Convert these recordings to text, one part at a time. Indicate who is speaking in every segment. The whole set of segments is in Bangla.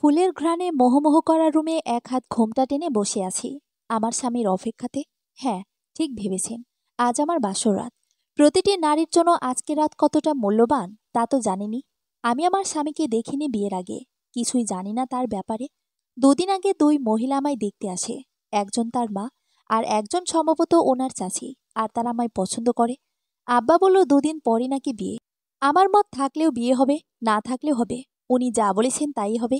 Speaker 1: ফুলের ঘ্রাণে মোহমোহ করা রুমে এক হাত ঘোমটা টেনে বসে আছি আমার স্বামীর অপেক্ষাতে। হ্যাঁ, ঠিক ভেবেছেন, আজ আমার বাসর রাত। প্রতিটি নারীর জন্য আজকের রাত কতটা মূল্যবান তা তো জানিনি। আমি আমার স্বামীকে দেখিনি বিয়ের আগে, কিছুই জানি না তার ব্যাপারে। দুদিন আগে দুই মহিলা আমায় দেখতে আসে, একজন তার মা আর একজন সম্ভবত ওনার চাচি। আর তারা আমায় পছন্দ করে। আব্বা বলল দুদিন পরে নাকি বিয়ে। আমার মত থাকলেও বিয়ে হবে, না থাকলেও হবে। উনি যা বলেছেন তাই হবে।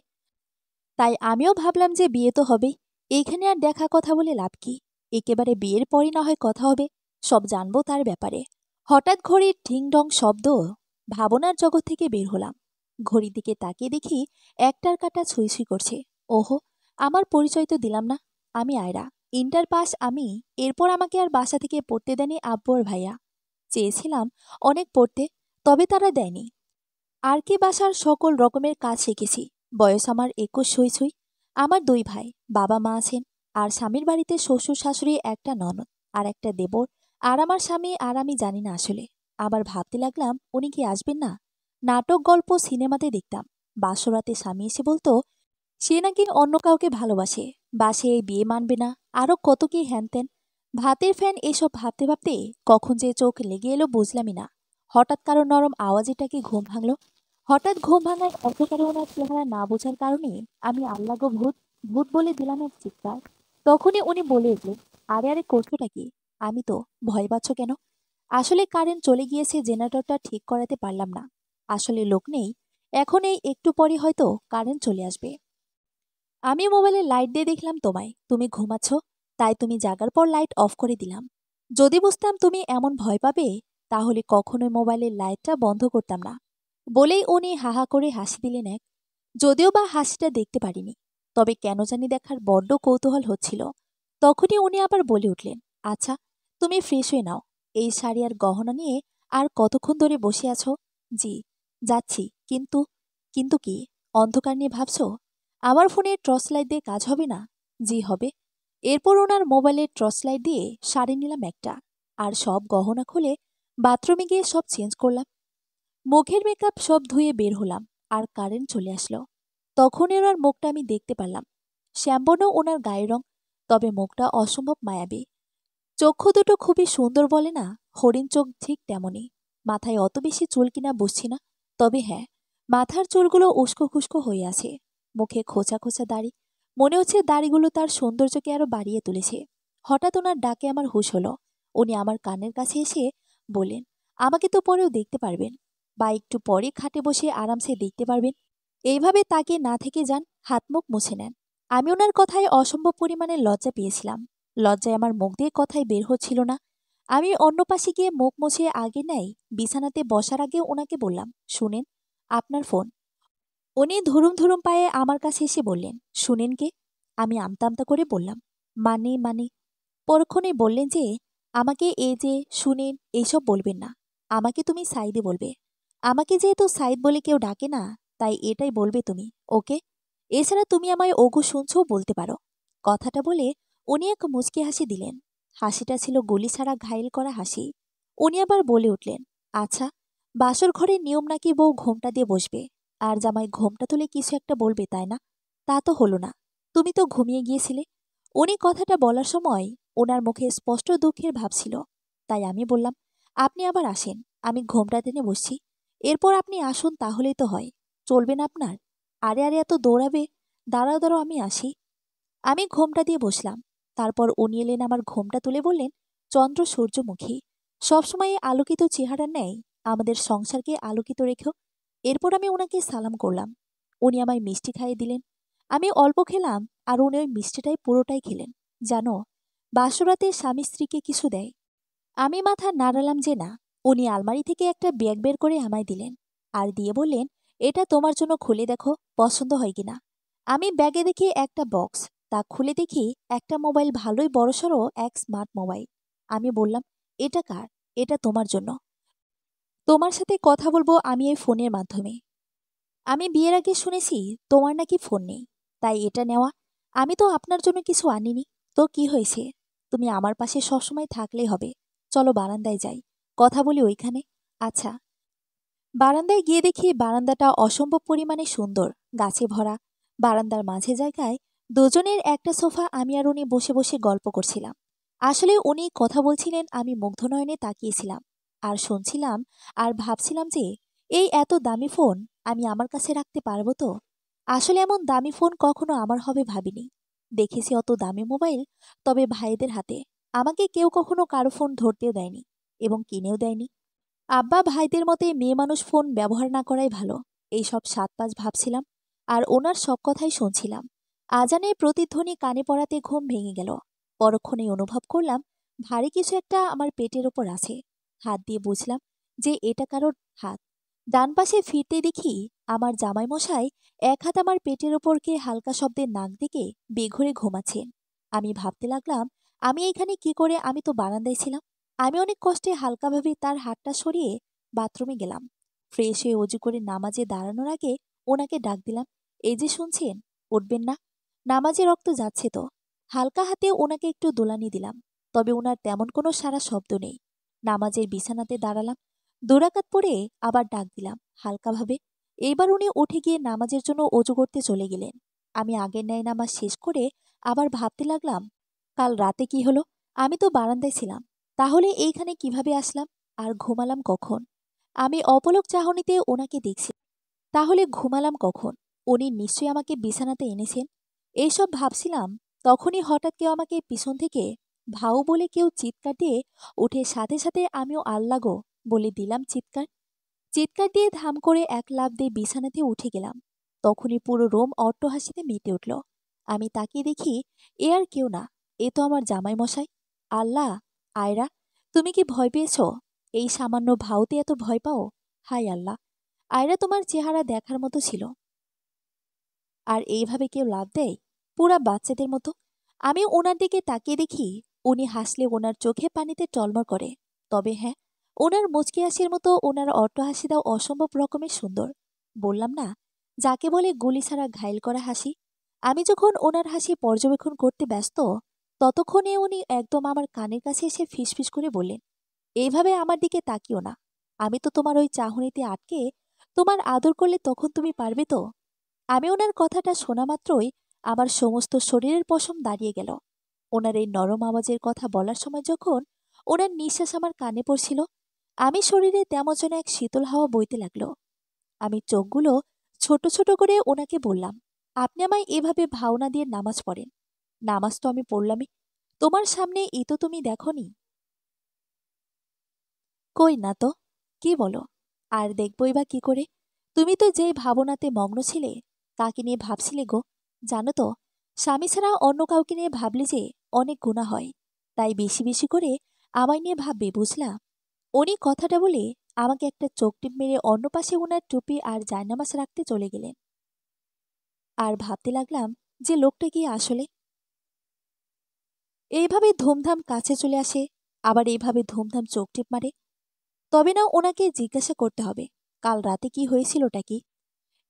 Speaker 1: তাই আমিও ভাবলাম যে বিয়ে তো হবেই। এইখানে আর দেখা কথা বলে লাভ কি? একেবারে বিয়ের পরই না হয় কথা হবে, সব জানবো তার ব্যাপারে। হঠাৎ ঘড়ির ঢিং ঢং শব্দ, ভাবনার জগৎ থেকে বের হলাম। ঘড়ির দিকে তাকিয়ে দেখি একটার কাঁটা ছুঁই ছুঁই করছে। ওহো, আমার পরিচয় তো দিলাম না। আমি আয়রা, ইন্টার পাস আমি। এরপর আমাকে আর বাসা থেকে পড়তে দেয়নি আব্বু আর ভাইয়া। চেয়েছিলাম অনেক পড়তে, তবে তারা দেয়নি। আর কি বাসার সকল রকমের কাজ শিখেছি। বয়স আমার ২১ ছুঁই ছুঁই। আমার দুই ভাই, বাবা মা আছেন। আর স্বামীর বাড়িতে শ্বশুর শাশুড়ি, একটা ননদ আর একটা দেবর। আর আমার স্বামী আর আমি জানি না আসলে। আবার ভাবতে লাগলাম উনি কি আসবেন না। নাটক, গল্প, সিনেমাতে দেখতাম বাসরাতে স্বামী এসে বলতো সে নাকি অন্য কাউকে ভালোবাসে, বাসে এই বিয়ে মানবে না, আরও কত কি হ্যানত্যান। ভাতের ফ্যান এসব ভাবতে ভাবতে কখন যে চোখ লেগে এলো বুঝলামই না। হঠাৎ কারো নরম আওয়াজেটাকে ঘুম ভাঙল। হঠাৎ ঘুম ভাঙায় অন্ধকারে ওনার চেহারা না বোঝার কারণে আমি আল্লাহ গো ভূত, ভূত বলে দিলাম এক চিৎকার। তখনই উনি বলে উঠলেন, আরে আরে করছোটা কি? আমি তো, ভয় পাচ্ছ কেন? আসলে কারেন্ট চলে গিয়েছে, জেনারেটরটা ঠিক করাতে পারলাম না। আসলে লোক নেই। এখন এই একটু পরে হয়তো কারেন্ট চলে আসবে। আমি মোবাইলে লাইট দিয়ে দেখলাম তোমায়, তুমি ঘুমাচ্ছ। তাই তুমি জাগার পর লাইট অফ করে দিলাম। যদি বুঝতাম তুমি এমন ভয় পাবে, তাহলে কখনোই মোবাইলের লাইটটা বন্ধ করতাম না। বলেই উনি হাহা করে হাসি দিলেন এক। যদিও বা হাসিটা দেখতে পারিনি, তবে কেন জানি দেখার বড্ড কৌতূহল হচ্ছিল। তখনই উনি আবার বলে উঠলেন, আচ্ছা, তুমি ফ্রেশ হয়ে নাও। এই শাড়ি আর গহনা নিয়ে আর কতক্ষণ ধরে বসে আছো? জি, যাচ্ছি। কিন্তু কিন্তু কি? অন্ধকার নিয়ে ভাবছো? আমার ফোনে টর্চ লাইট দিয়ে কাজ হবে না? জি হবে। এরপর ওনার মোবাইলের টর্চ লাইট দিয়ে শাড়ি নিলাম একটা। আর সব গহনা খুলে বাথরুমে গিয়ে সব চেঞ্জ করলাম। মুখের মেকআপ সব ধুয়ে বের হলাম। আর কারেন্ট চলে আসলো। তখন ওনার মুখটা আমি দেখতে পারলাম। শ্যামবর্ণ ওনার গায়ের রং, তবে মুখটা অসম্ভব মায়াবী। চক্ষু দুটো খুবই সুন্দর, বলে না হরিণ চোখ, ঠিক তেমনই। মাথায় অত বেশি চুল কিনা বুঝছি না, তবে হ্যাঁ, মাথার চুলগুলো উস্কো খুস্কো হয়ে আছে। মুখে খোঁচা খোঁচা দাড়ি, মনে হচ্ছে দাড়িগুলো তার সৌন্দর্যকে আরো বাড়িয়ে তুলেছে। হঠাৎ ওনার ডাকে আমার হুঁশ হলো। উনি আমার কানের কাছে এসে বললেন, আমাকে তো পরেও দেখতে পারবেন, বা একটু পরে খাটে বসে আরামসে দেখতে পারবেন। এইভাবে তাকে না থেকে যান, হাত মুখ মুছে নেন। আমি ওনার কথায় অসম্ভব পরিমাণে লজ্জা পেয়েছিলাম। লজ্জায় আমার মুখ দিয়ে কথাই বের হচ্ছিল না। আমি অন্য পাশে গিয়ে মুখ মুছে আগে নেই বিছানাতে বসার আগে ওনাকে বললাম, শুনেন, আপনার ফোন। উনি ধুরুম ধুরুম পায়ে আমার কাছে এসে বললেন, শুনেন কে? আমি আমতা আমতা করে বললাম, মানে। পরক্ষণে বললেন যে, আমাকে এই যে শুনেন এইসব বলবেন না। আমাকে তুমি সাইদে বলবে। আমাকে যেহেতু সাইদ বলে কেউ ডাকে না, তাই এটাই বলবে তুমি, ওকে? এছাড়া তুমি আমায় ওগো শুনছও বলতে পারো। কথাটা বলে উনি এক মুচকি হাসি দিলেন। হাসিটা ছিল গুলি ছাড়া ঘায়েল করা হাসি। উনি আবার বলে উঠলেন, আচ্ছা, বাসর ঘরের নিয়ম নাকি বউ ঘোমটা দিয়ে বসবে, আর জামাই ঘোমটা তুলে কিছু একটা বলবে, তাই না? তা তো হলো না। তুমি তো ঘুমিয়ে গিয়েছিলে। উনি কথাটা বলার সময় ওনার মুখে স্পষ্ট দুঃখের ভাব ছিল। তাই আমি বললাম, আপনি আবার আসেন, আমি ঘোমটা টেনে বসছি। এরপর আপনি আসুন, তাহলেই তো হয়। চলবে না আপনার? আরে আরে, এত দৌড়াবে? দাঁড়াও দাঁড়াও, আমি আসি। আমি ঘোমটা দিয়ে বসলাম। তারপর উনি এলেন, আমার ঘোমটা তুলে বললেন, চন্দ্র সূর্যমুখী, সবসময় আলোকিত চেহারা নেয় আমাদের সংসারকে আলোকিত রেখেও। এরপর আমি ওনাকে সালাম করলাম। উনি আমায় মিষ্টি খাইয়ে দিলেন। আমি অল্প খেলাম, আর উনি ওই মিষ্টিটাই পুরোটাই খেলেন। জানো, বাসরাতে স্বামী স্ত্রীকে কিছু দেয়। আমি মাথা নাড়ালাম যে না। উনি আলমারি থেকে একটা ব্যাগ বের করে আমায় দিলেন। আর দিয়ে বললেন, এটা তোমার জন্য খুলে দেখো, পছন্দ হয় কিনা। আমি ব্যাগে দেখি একটা বক্স। তা খুলে দেখি একটা মোবাইল, ভালোই বড়সড় এক স্মার্ট মোবাইল। আমি বললাম, এটা কার? এটা তোমার জন্য। তোমার সাথে কথা বলবো আমি এই ফোনের মাধ্যমে। আমি বিয়ের আগে শুনেছি তোমার নাকি ফোন নেই, তাই এটা নেওয়া। আমি তো আপনার জন্য কিছু আনিনি। তো কি হয়েছে? তুমি আমার পাশে সবসময় থাকলেই হবে। চলো বারান্দায় যাই, কথা বলি ওইখানে। আচ্ছা। বারান্দায় গিয়ে দেখি বারান্দাটা অসম্ভব পরিমাণে সুন্দর, গাছে ভরা। বারান্দার মাঝে জায়গায় দুজনের একটা সোফা আমি আর উনি বসে বসে গল্প করছিলাম। আসলে উনি কথা বলছিলেন, আমি মুগ্ধ নয়নে তাকিয়েছিলাম আর শুনছিলাম আর ভাবছিলাম যে এই এত দামি ফোন আমি আমার কাছে রাখতে পারবো তো। আসলে এমন দামি ফোন কখনো আমার হবে ভাবিনি। দেখেছি অত দামি মোবাইল, তবে ভাইদের হাতে। আমাকে কেউ কখনো কারো ফোন ধরতেও দেয়নি এবং কিনেও দেয়নি। আব্বা ভাইদের মতে মেয়ে মানুষ ফোন ব্যবহার না করাই ভালো। এইসব সাত পাঁচ ভাবছিলাম আর ওনার সব কথাই শুনছিলাম। আজানের প্রতিধ্বনি কানে পড়াতে ঘুম ভেঙে গেল। পরক্ষণেই অনুভব করলাম ভারী কিছু একটা আমার পেটের ওপর আছে। হাত দিয়ে বুঝলাম যে এটা কারোর হাত। ডান পাশে ফিরতে দেখি আমার জামাইমশাই এক হাত আমার পেটের ওপরকে হালকা শব্দে নাক ডেকে বেঘরে ঘুমাচ্ছেন। আমি ভাবতে লাগলাম আমি এখানে কি করে, আমি তো বারান্দায় ছিলাম। আমি অনেক কষ্টে হালকাভাবে তার হাতটা সরিয়ে বাথরুমে গেলাম। ফ্রেশ হয়ে অজু করে নামাজে দাঁড়ানোর আগে ওনাকে ডাক দিলাম, এই যে শুনছেন, উঠবেন না? নামাজে রক্ত যাচ্ছে তো। হালকা হাতে ওনাকে একটু দোলানি দিলাম, তবে ওনার তেমন কোনো সারা শব্দ নেই। নামাজের বিছানাতে দাঁড়ালাম, দুরাকাত পড়ে আবার ডাক দিলাম হালকাভাবে। এইবার উনি উঠে গিয়ে নামাজের জন্য অজু করতে চলে গেলেন। আমি আগের ন্যায় নামাজ শেষ করে আবার ভাবতে লাগলাম কাল রাতে কি হলো। আমি তো বারান্দায় ছিলাম, তাহলে এইখানে কিভাবে আসলাম আর ঘুমালাম কখন? আমি অপলক চাহনিতে ওনাকে দেখছি, তাহলে ঘুমালাম কখন? উনি নিশ্চয়ই আমাকে বিছানাতে এনেছেন। এইসব ভাবছিলাম, তখনই হঠাৎ কেউ আমাকে পিছন থেকে ভাউ বলে কেউ চিৎকার দিয়ে উঠে, সাথে সাথে আমিও আল্লা গো বলে দিলাম চিৎকার। চিৎকার দিয়ে ধাম করে এক লাফ দিয়ে বিছানাতে উঠে গেলাম। তখনই পুরো রোম অট্টহাসিতে মেতে উঠল। আমি তাকিয়ে দেখি এ আর কেউ না, এ তো আমার জামাই মশাই। আল্লাহ! আয়রা, তুমি কি ভয় পেয়েছ? এই সামান্য ভাউতে এত ভয় পাও? হায় আল্লাহ! আয়রা তোমার চেহারা দেখার মতো ছিল, আর এইভাবে কেউ লাভ দেয় পুরা বাচ্চাদের মতো। আমি ওনার দিকে তাকিয়ে দেখি উনি হাসলে ওনার চোখে পানিতে টলমল করে। তবে হ্যাঁ, ওনার মুচকি হাসির মতো ওনার অট্টহাসিটাও অসম্ভব রকমের সুন্দর। বললাম না, যাকে বলে গুলি ছাড়া ঘাইল করা হাসি। আমি যখন ওনার হাসি পর্যবেক্ষণ করতে ব্যস্ত, ততক্ষণে উনি একদম আমার কানের কাছে এসে ফিসফিস করে বললেন, এইভাবে আমার দিকে তাকিও না। আমি তো তোমার ওই চাহনিতে আটকে তোমার আদর করলে তখন তুমি পারবে তো? আমি ওনার কথাটা শোনা মাত্রই আমার সমস্ত শরীরের পশম দাঁড়িয়ে গেল। ওনার এই নরম আওয়াজের কথা বলার সময় যখন ওনার নিঃশ্বাস আমার কানে পড়ছিল, আমি শরীরে তেমন যেন এক শীতল হাওয়া বইতে লাগলো। আমি চোখগুলো ছোট ছোট করে ওনাকে বললাম, আপনি আমায় এভাবে ভাওনা দিয়ে নামাজ পড়েন। নামাজ তো আমি পড়লামই, তোমার সামনে এই তো তুমি দেখনি। কই না তো। কি বলো? আর দেখবই বা কি করে? তুমি তো যে ভাবনাতে মগ্ন ছিলে, কাকে নিয়ে ভাবছিলে গো? জানো তো, স্বামী ছাড়া অন্য কাউকে নিয়ে ভাবলে যে অনেক গুনাহ হয়। তাই বেশি বেশি করে আমায় নিয়ে ভাববে, বুঝলা? উনি কথাটা বলে আমাকে একটা চোখ টিপ মেরে অন্য পাশে ওনার টুপি আর জায়নামাজ রাখতে চলে গেলেন। আর ভাবতে লাগলাম যে লোকটা কি আসলে এইভাবে ধুমধাম কাছে চলে আসে, আবার এইভাবে ধুমধাম চোখ টিপ মারে। তবে না, ওনাকে জিজ্ঞাসা করতে হবে কাল রাতে কি হয়েছিলটা কি।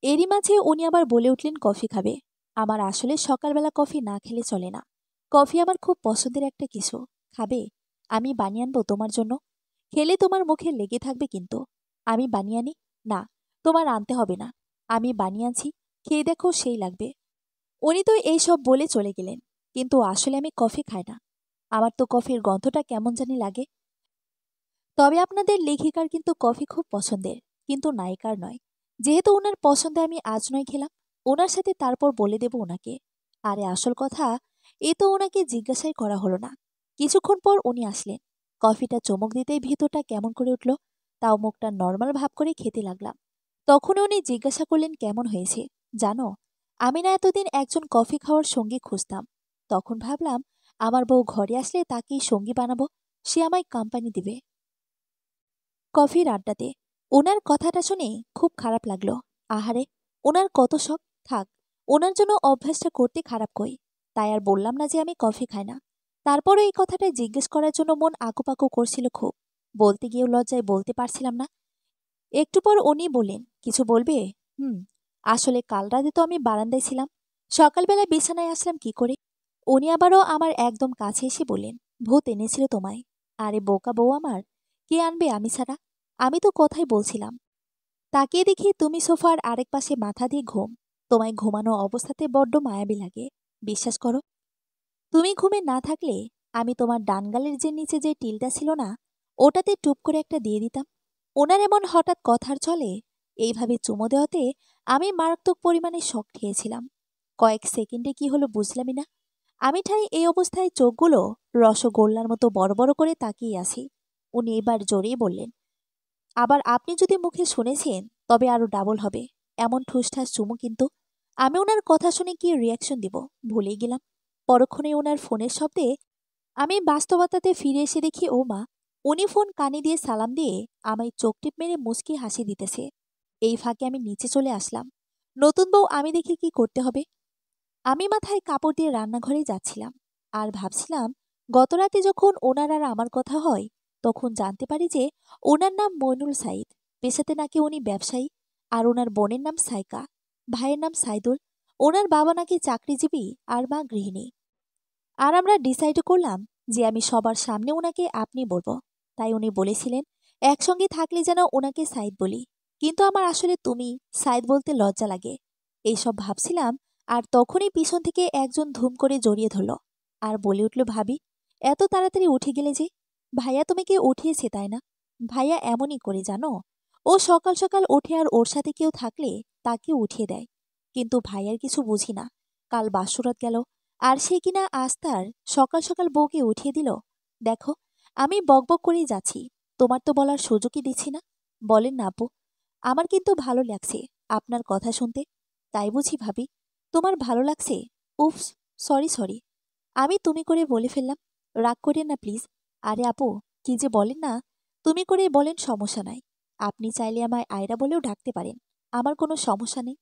Speaker 1: এরই মাঝে উনি আবার বলে উঠলেন কফি খাবে। আমার আসলে সকালবেলা কফি না খেলে চলে না। কফি আমার খুব পছন্দের একটা কিছু। খাবে? আমি বানিয়ে আনবো তোমার জন্য। খেলে তোমার মুখে লেগে থাকবে কিন্তু। আমি বানিয়ে আনি? না, তোমার আনতে হবে না, আমি বানিয়ে আনছি, খেয়ে দেখো সেই লাগবে। উনি তো এইসব বলে চলে গেলেন, কিন্তু আসলে আমি কফি খাই না। আমার তো কফির গন্ধটা কেমন জানি লাগে। তবে আপনাদের লেখিকার কিন্তু কফি খুব পছন্দের, কিন্তু নায়িকার নয়। যেহেতু ওনার পছন্দে আমি আজ নয় খেলাম, ওনার সাথে তারপর বলে দেব ওনাকে। আরে আসল কথা, এ তো ওনাকে জিজ্ঞাসাই করা হলো না। কিছুক্ষণ পর উনি আসলেন। কফিটা চমক দিতেই ভিতরটা কেমন করে উঠল, তাও মুখটা নর্মাল ভাব করে খেতে লাগলাম। তখন উনি জিজ্ঞাসা করলেন কেমন হয়েছে। জানো, আমি না এতদিন একজন কফি খাওয়ার সঙ্গী খুঁজতাম। তখন ভাবলাম আমার বউ ঘরে আসলে তাকেই সঙ্গী বানাবো, সে আমায় কোম্পানি দিবে কফির আড্ডাতে। ওনার কথাটা শুনে খুব খারাপ লাগলো। আহারে, ওনার কত শখ। থাক, ওনার জন্য অভ্যাসটা করতে খারাপ কই। তাই আর বললাম না যে আমি কফি খাই না। তারপরও এই কথাটা জিজ্ঞেস করার জন্য মন আকুপাকু করছিল খুব। বলতে গিয়েও লজ্জায় বলতে পারছিলাম না। একটু পর উনি বললেন, কিছু বলবে? হুম, আসলে কাল রাতে তো আমি বারান্দায় ছিলাম, সকালবেলা বিছানায় আসলাম কি করে? উনি আবারও আমার একদম কাছে এসে বললেন, ভূত এনেছিল তোমায়। আরে বোকা বউ আমার, কে আনবে আমি ছাড়া? আমি তো কথাই বলছিলাম। তাকিয়ে দেখি তুমি সোফার আরেক পাশে মাথা দিয়ে ঘুম। তোমায় ঘুমানো অবস্থাতে বড্ড মায়াবী লাগে, বিশ্বাস করো। তুমি ঘুমে না থাকলে আমি তোমার ডান গালের যে নিচে যে টিলটা ছিল না, ওটাতে টুপ করে একটা দিয়ে দিতাম। ওনার এমন হঠাৎ কথার চলে এইভাবে চুমো দেওয়াতে আমি মারাত্মক পরিমাণে শক খেয়েছিলাম। কয়েক সেকেন্ডে কি হলো বুঝলামই না। আমি ঠাই এই অবস্থায় চোখগুলো রসগোল্লার মতো বড় বড় করে তাকিয়ে আছি। উনি এবার জোরেই বললেন, আবার আপনি যদি মুখে শুনেছেন তবে আরো ডাবল হবে, এমন ঠুসঠাস চুমু কিন্তু। আমি ওনার কথা শুনে কি রিয়াকশন দিব ভুলেই গেলাম। পরক্ষণে ওনার ফোনের শব্দে আমি বাস্তবতাতে ফিরে এসে দেখি ও মা, উনি ফোন কানে দিয়ে সালাম দিয়ে আমায় চোখ টিপ মেরে মুচকি হাসি দিতেছে। এই ফাঁকে আমি নিচে চলে আসলাম। নতুন বউ আমি দেখি কি করতে হবে। আমি মাথায় কাপড় দিয়ে রান্নাঘরে যাচ্ছিলাম আর ভাবছিলাম, গতরাতে যখন ওনার আর আমার কথা হয় তখন জানতে পারি যে ওনার নাম মইনুল সাইদ, পেশাতে নাকি উনি ব্যবসায়ী, আর ওনার বোনের নাম সাইকা, ভাইয়ের নাম সাইদুল, ওনার বাবা নাকি চাকরিজীবী আর মা গৃহিণী। আর আমরা ডিসাইড করলাম যে আমি সবার সামনে ওনাকে আপনি বলবো। তাই উনি বলেছিলেন একসঙ্গে থাকলে যেন ওনাকে সাইদ বলি, কিন্তু আমার আসলে তুমি সাইদ বলতে লজ্জা লাগে। এইসব ভাবছিলাম আর তখনই পিছন থেকে একজন ধুম করে জড়িয়ে ধরল আর বলে উঠল, ভাবি এত তাড়াতাড়ি উঠে গেলে যে? ভাইয়া তোমাকে উঠিয়েছে তাই না? ভাইয়া এমনই করে জানো, ও সকাল সকাল ওঠে আর ওর সাথে কেউ থাকলে তাকে উঠিয়ে দেয়। কিন্তু ভাইয়ার কিছু বুঝি না। কাল বাসরাত গেল আর সে কিনা আজ তার সকাল সকাল বউকে উঠিয়ে দিল। দেখো, আমি বকবক করেই যাচ্ছি, তোমার তো বলার সুযোগই দিচ্ছি না। বলেন না আপু, আমার কিন্তু ভালো লাগছে আপনার কথা শুনতে। তাই বুঝি ভাবি, তোমার ভালো লাগছে? উফস, সরি সরি, আমি তুমি করে বলে ফেললাম, রাগ করেন না প্লিজ। আরে আপু, কি যে বলেন না, তুমি করে বলেন, সমস্যা নাই। আপনি চাইলে আমায় আয়রা বলেও ডাকতে পারেন, আমার কোনো সমস্যা নেই।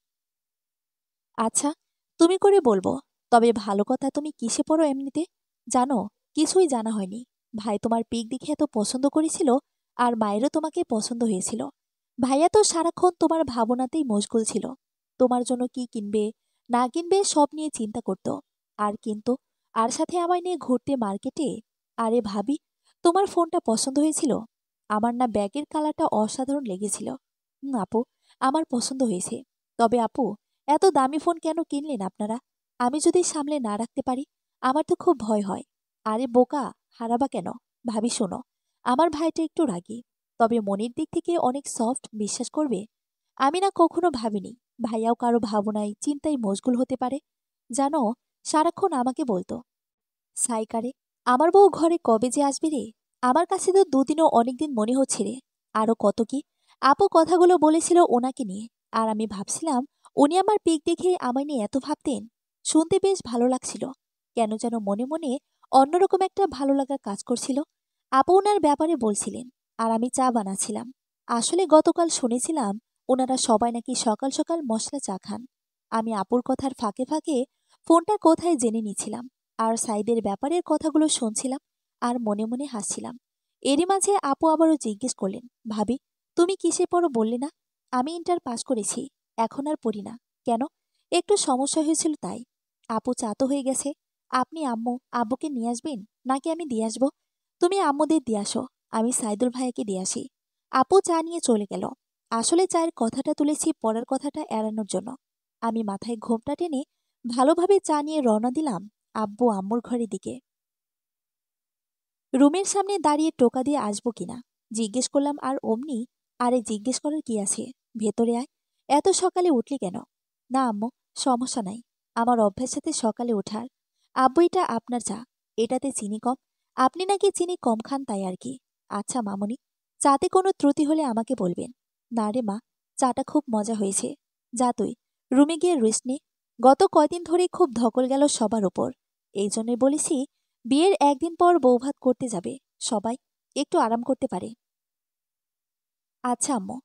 Speaker 1: আচ্ছা, তুমি করে বলবো। তবে ভালো কথা, তুমি কিসে পড়ো এমনিতে? জানো, কিছুই জানা হয়নি। ভাই তোমার পিক দেখে এত পছন্দ করেছিল, আর মায়েরও তোমাকে পছন্দ হয়েছিল। ভাইয়া তো সারাক্ষণ তোমার ভাবনাতেই মশগুল ছিল। তোমার জন্য কি কিনবে না কিনবে সব নিয়ে চিন্তা করত। আর কিন্তু আর সাথে আমায় নিয়ে ঘুরতে মার্কেটে। আরে ভাবি, তোমার ফোনটা পছন্দ হয়েছিল? আমার না ব্যাগের কালারটা অসাধারণ লেগেছিল। আপু, আমার পছন্দ হয়েছে। তবে আপু, এত দামি ফোন কেন কিনলেন আপনারা? আমি যদি সামলে না রাখতে পারি? আমার তো খুব ভয় হয়। আরে বোকা, হারাবা কেন? ভাবি শোনো, আমার ভাইটা একটু রাগী, তবে মনের দিক থেকে অনেক সফট, বিশ্বাস করবে। আমি না কখনো ভাবিনি ভাইয়াও কারো ভাবনায় চিন্তায় মশগুল হতে পারে। জানো, সারাক্ষণ আমাকে বলতো, সাইকারে, আমার বউ ঘরে কবে যে আসবে রে? আমার কাছে তো দুদিনও অনেকদিন মনে হচ্ছে রে। আরও কত কি। আপু কথাগুলো বলেছিল ওনাকে নিয়ে, আর আমি ভাবছিলাম উনি আমার পিক দেখে আমায় নিয়ে এত ভাবতেন। শুনতে বেশ ভালো লাগছিল। কেন যেন মনে মনে অন্যরকম একটা ভালো লাগা কাজ করছিল। আপু ওনার ব্যাপারে বলছিলেন, আর আমি চা বানাচ্ছিলাম। আসলে গতকাল শুনেছিলাম ওনারা সবাই নাকি সকাল সকাল মশলা চা খান। আমি আপুর কথার ফাঁকে ফাঁকে ফোনটা কোথায় জেনে নিছিলাম, আর সাইদের ব্যাপারের কথাগুলো শুনছিলাম আর মনে মনে হাসছিলাম। এরই মাঝে আপু আবারও জিজ্ঞেস করলেন, ভাবি তুমি কিসে পড়ো বললে না? আমি ইন্টার পাস করেছি, এখন আর পড়ি না। কেন? একটু সমস্যা হয়েছিল তাই। আপু চা তো হয়ে গেছে, আপনি আব্বুকে নিয়ে আসবেন নাকি আমি দিয়ে আসবো? তুমি আম্মুদের দিয়ে আসো, আমি সাইদুল ভাইয়াকে দিয়ে আসি। আপু চা নিয়ে চলে গেল। আসলে চায়ের কথাটা তুলেছি পড়ার কথাটা এড়ানোর জন্য। আমি মাথায় ঘোমটা টেনে ভালোভাবে চা নিয়ে রওনা দিলাম আব্বু আম্মুর ঘরের দিকে। রুমের সামনে দাঁড়িয়ে টোকা দিয়ে আসবো কিনা জিজ্ঞেস করলাম, আর অমনি, আরে জিজ্ঞেস করার কি আছে, ভেতরে আয়। এত সকালে উঠলি কেন? না আম্মু, সমস্যা নাই, আমার অভ্যাস সাথে সকালে ওঠার। আব্বু এটা আপনার চা, এটাতে চিনি কম। আপনি নাকি চিনি কম খান তাই আর কি। আচ্ছা মামুনি, চাতে কোনো ত্রুটি হলে আমাকে বলবেন। না রে মা, চাটা খুব মজা হয়েছে। যা তুই রুমে গিয়ে রেস্ট নে। গত কয়দিন ধরে খুব ধকল গেল সবার ওপর। এই জন্যই বলেছি বিয়ের একদিন পর বৌভাত করতে যাবে সবাই, একটু আরাম করতে পারে। আচ্ছা আম্মু।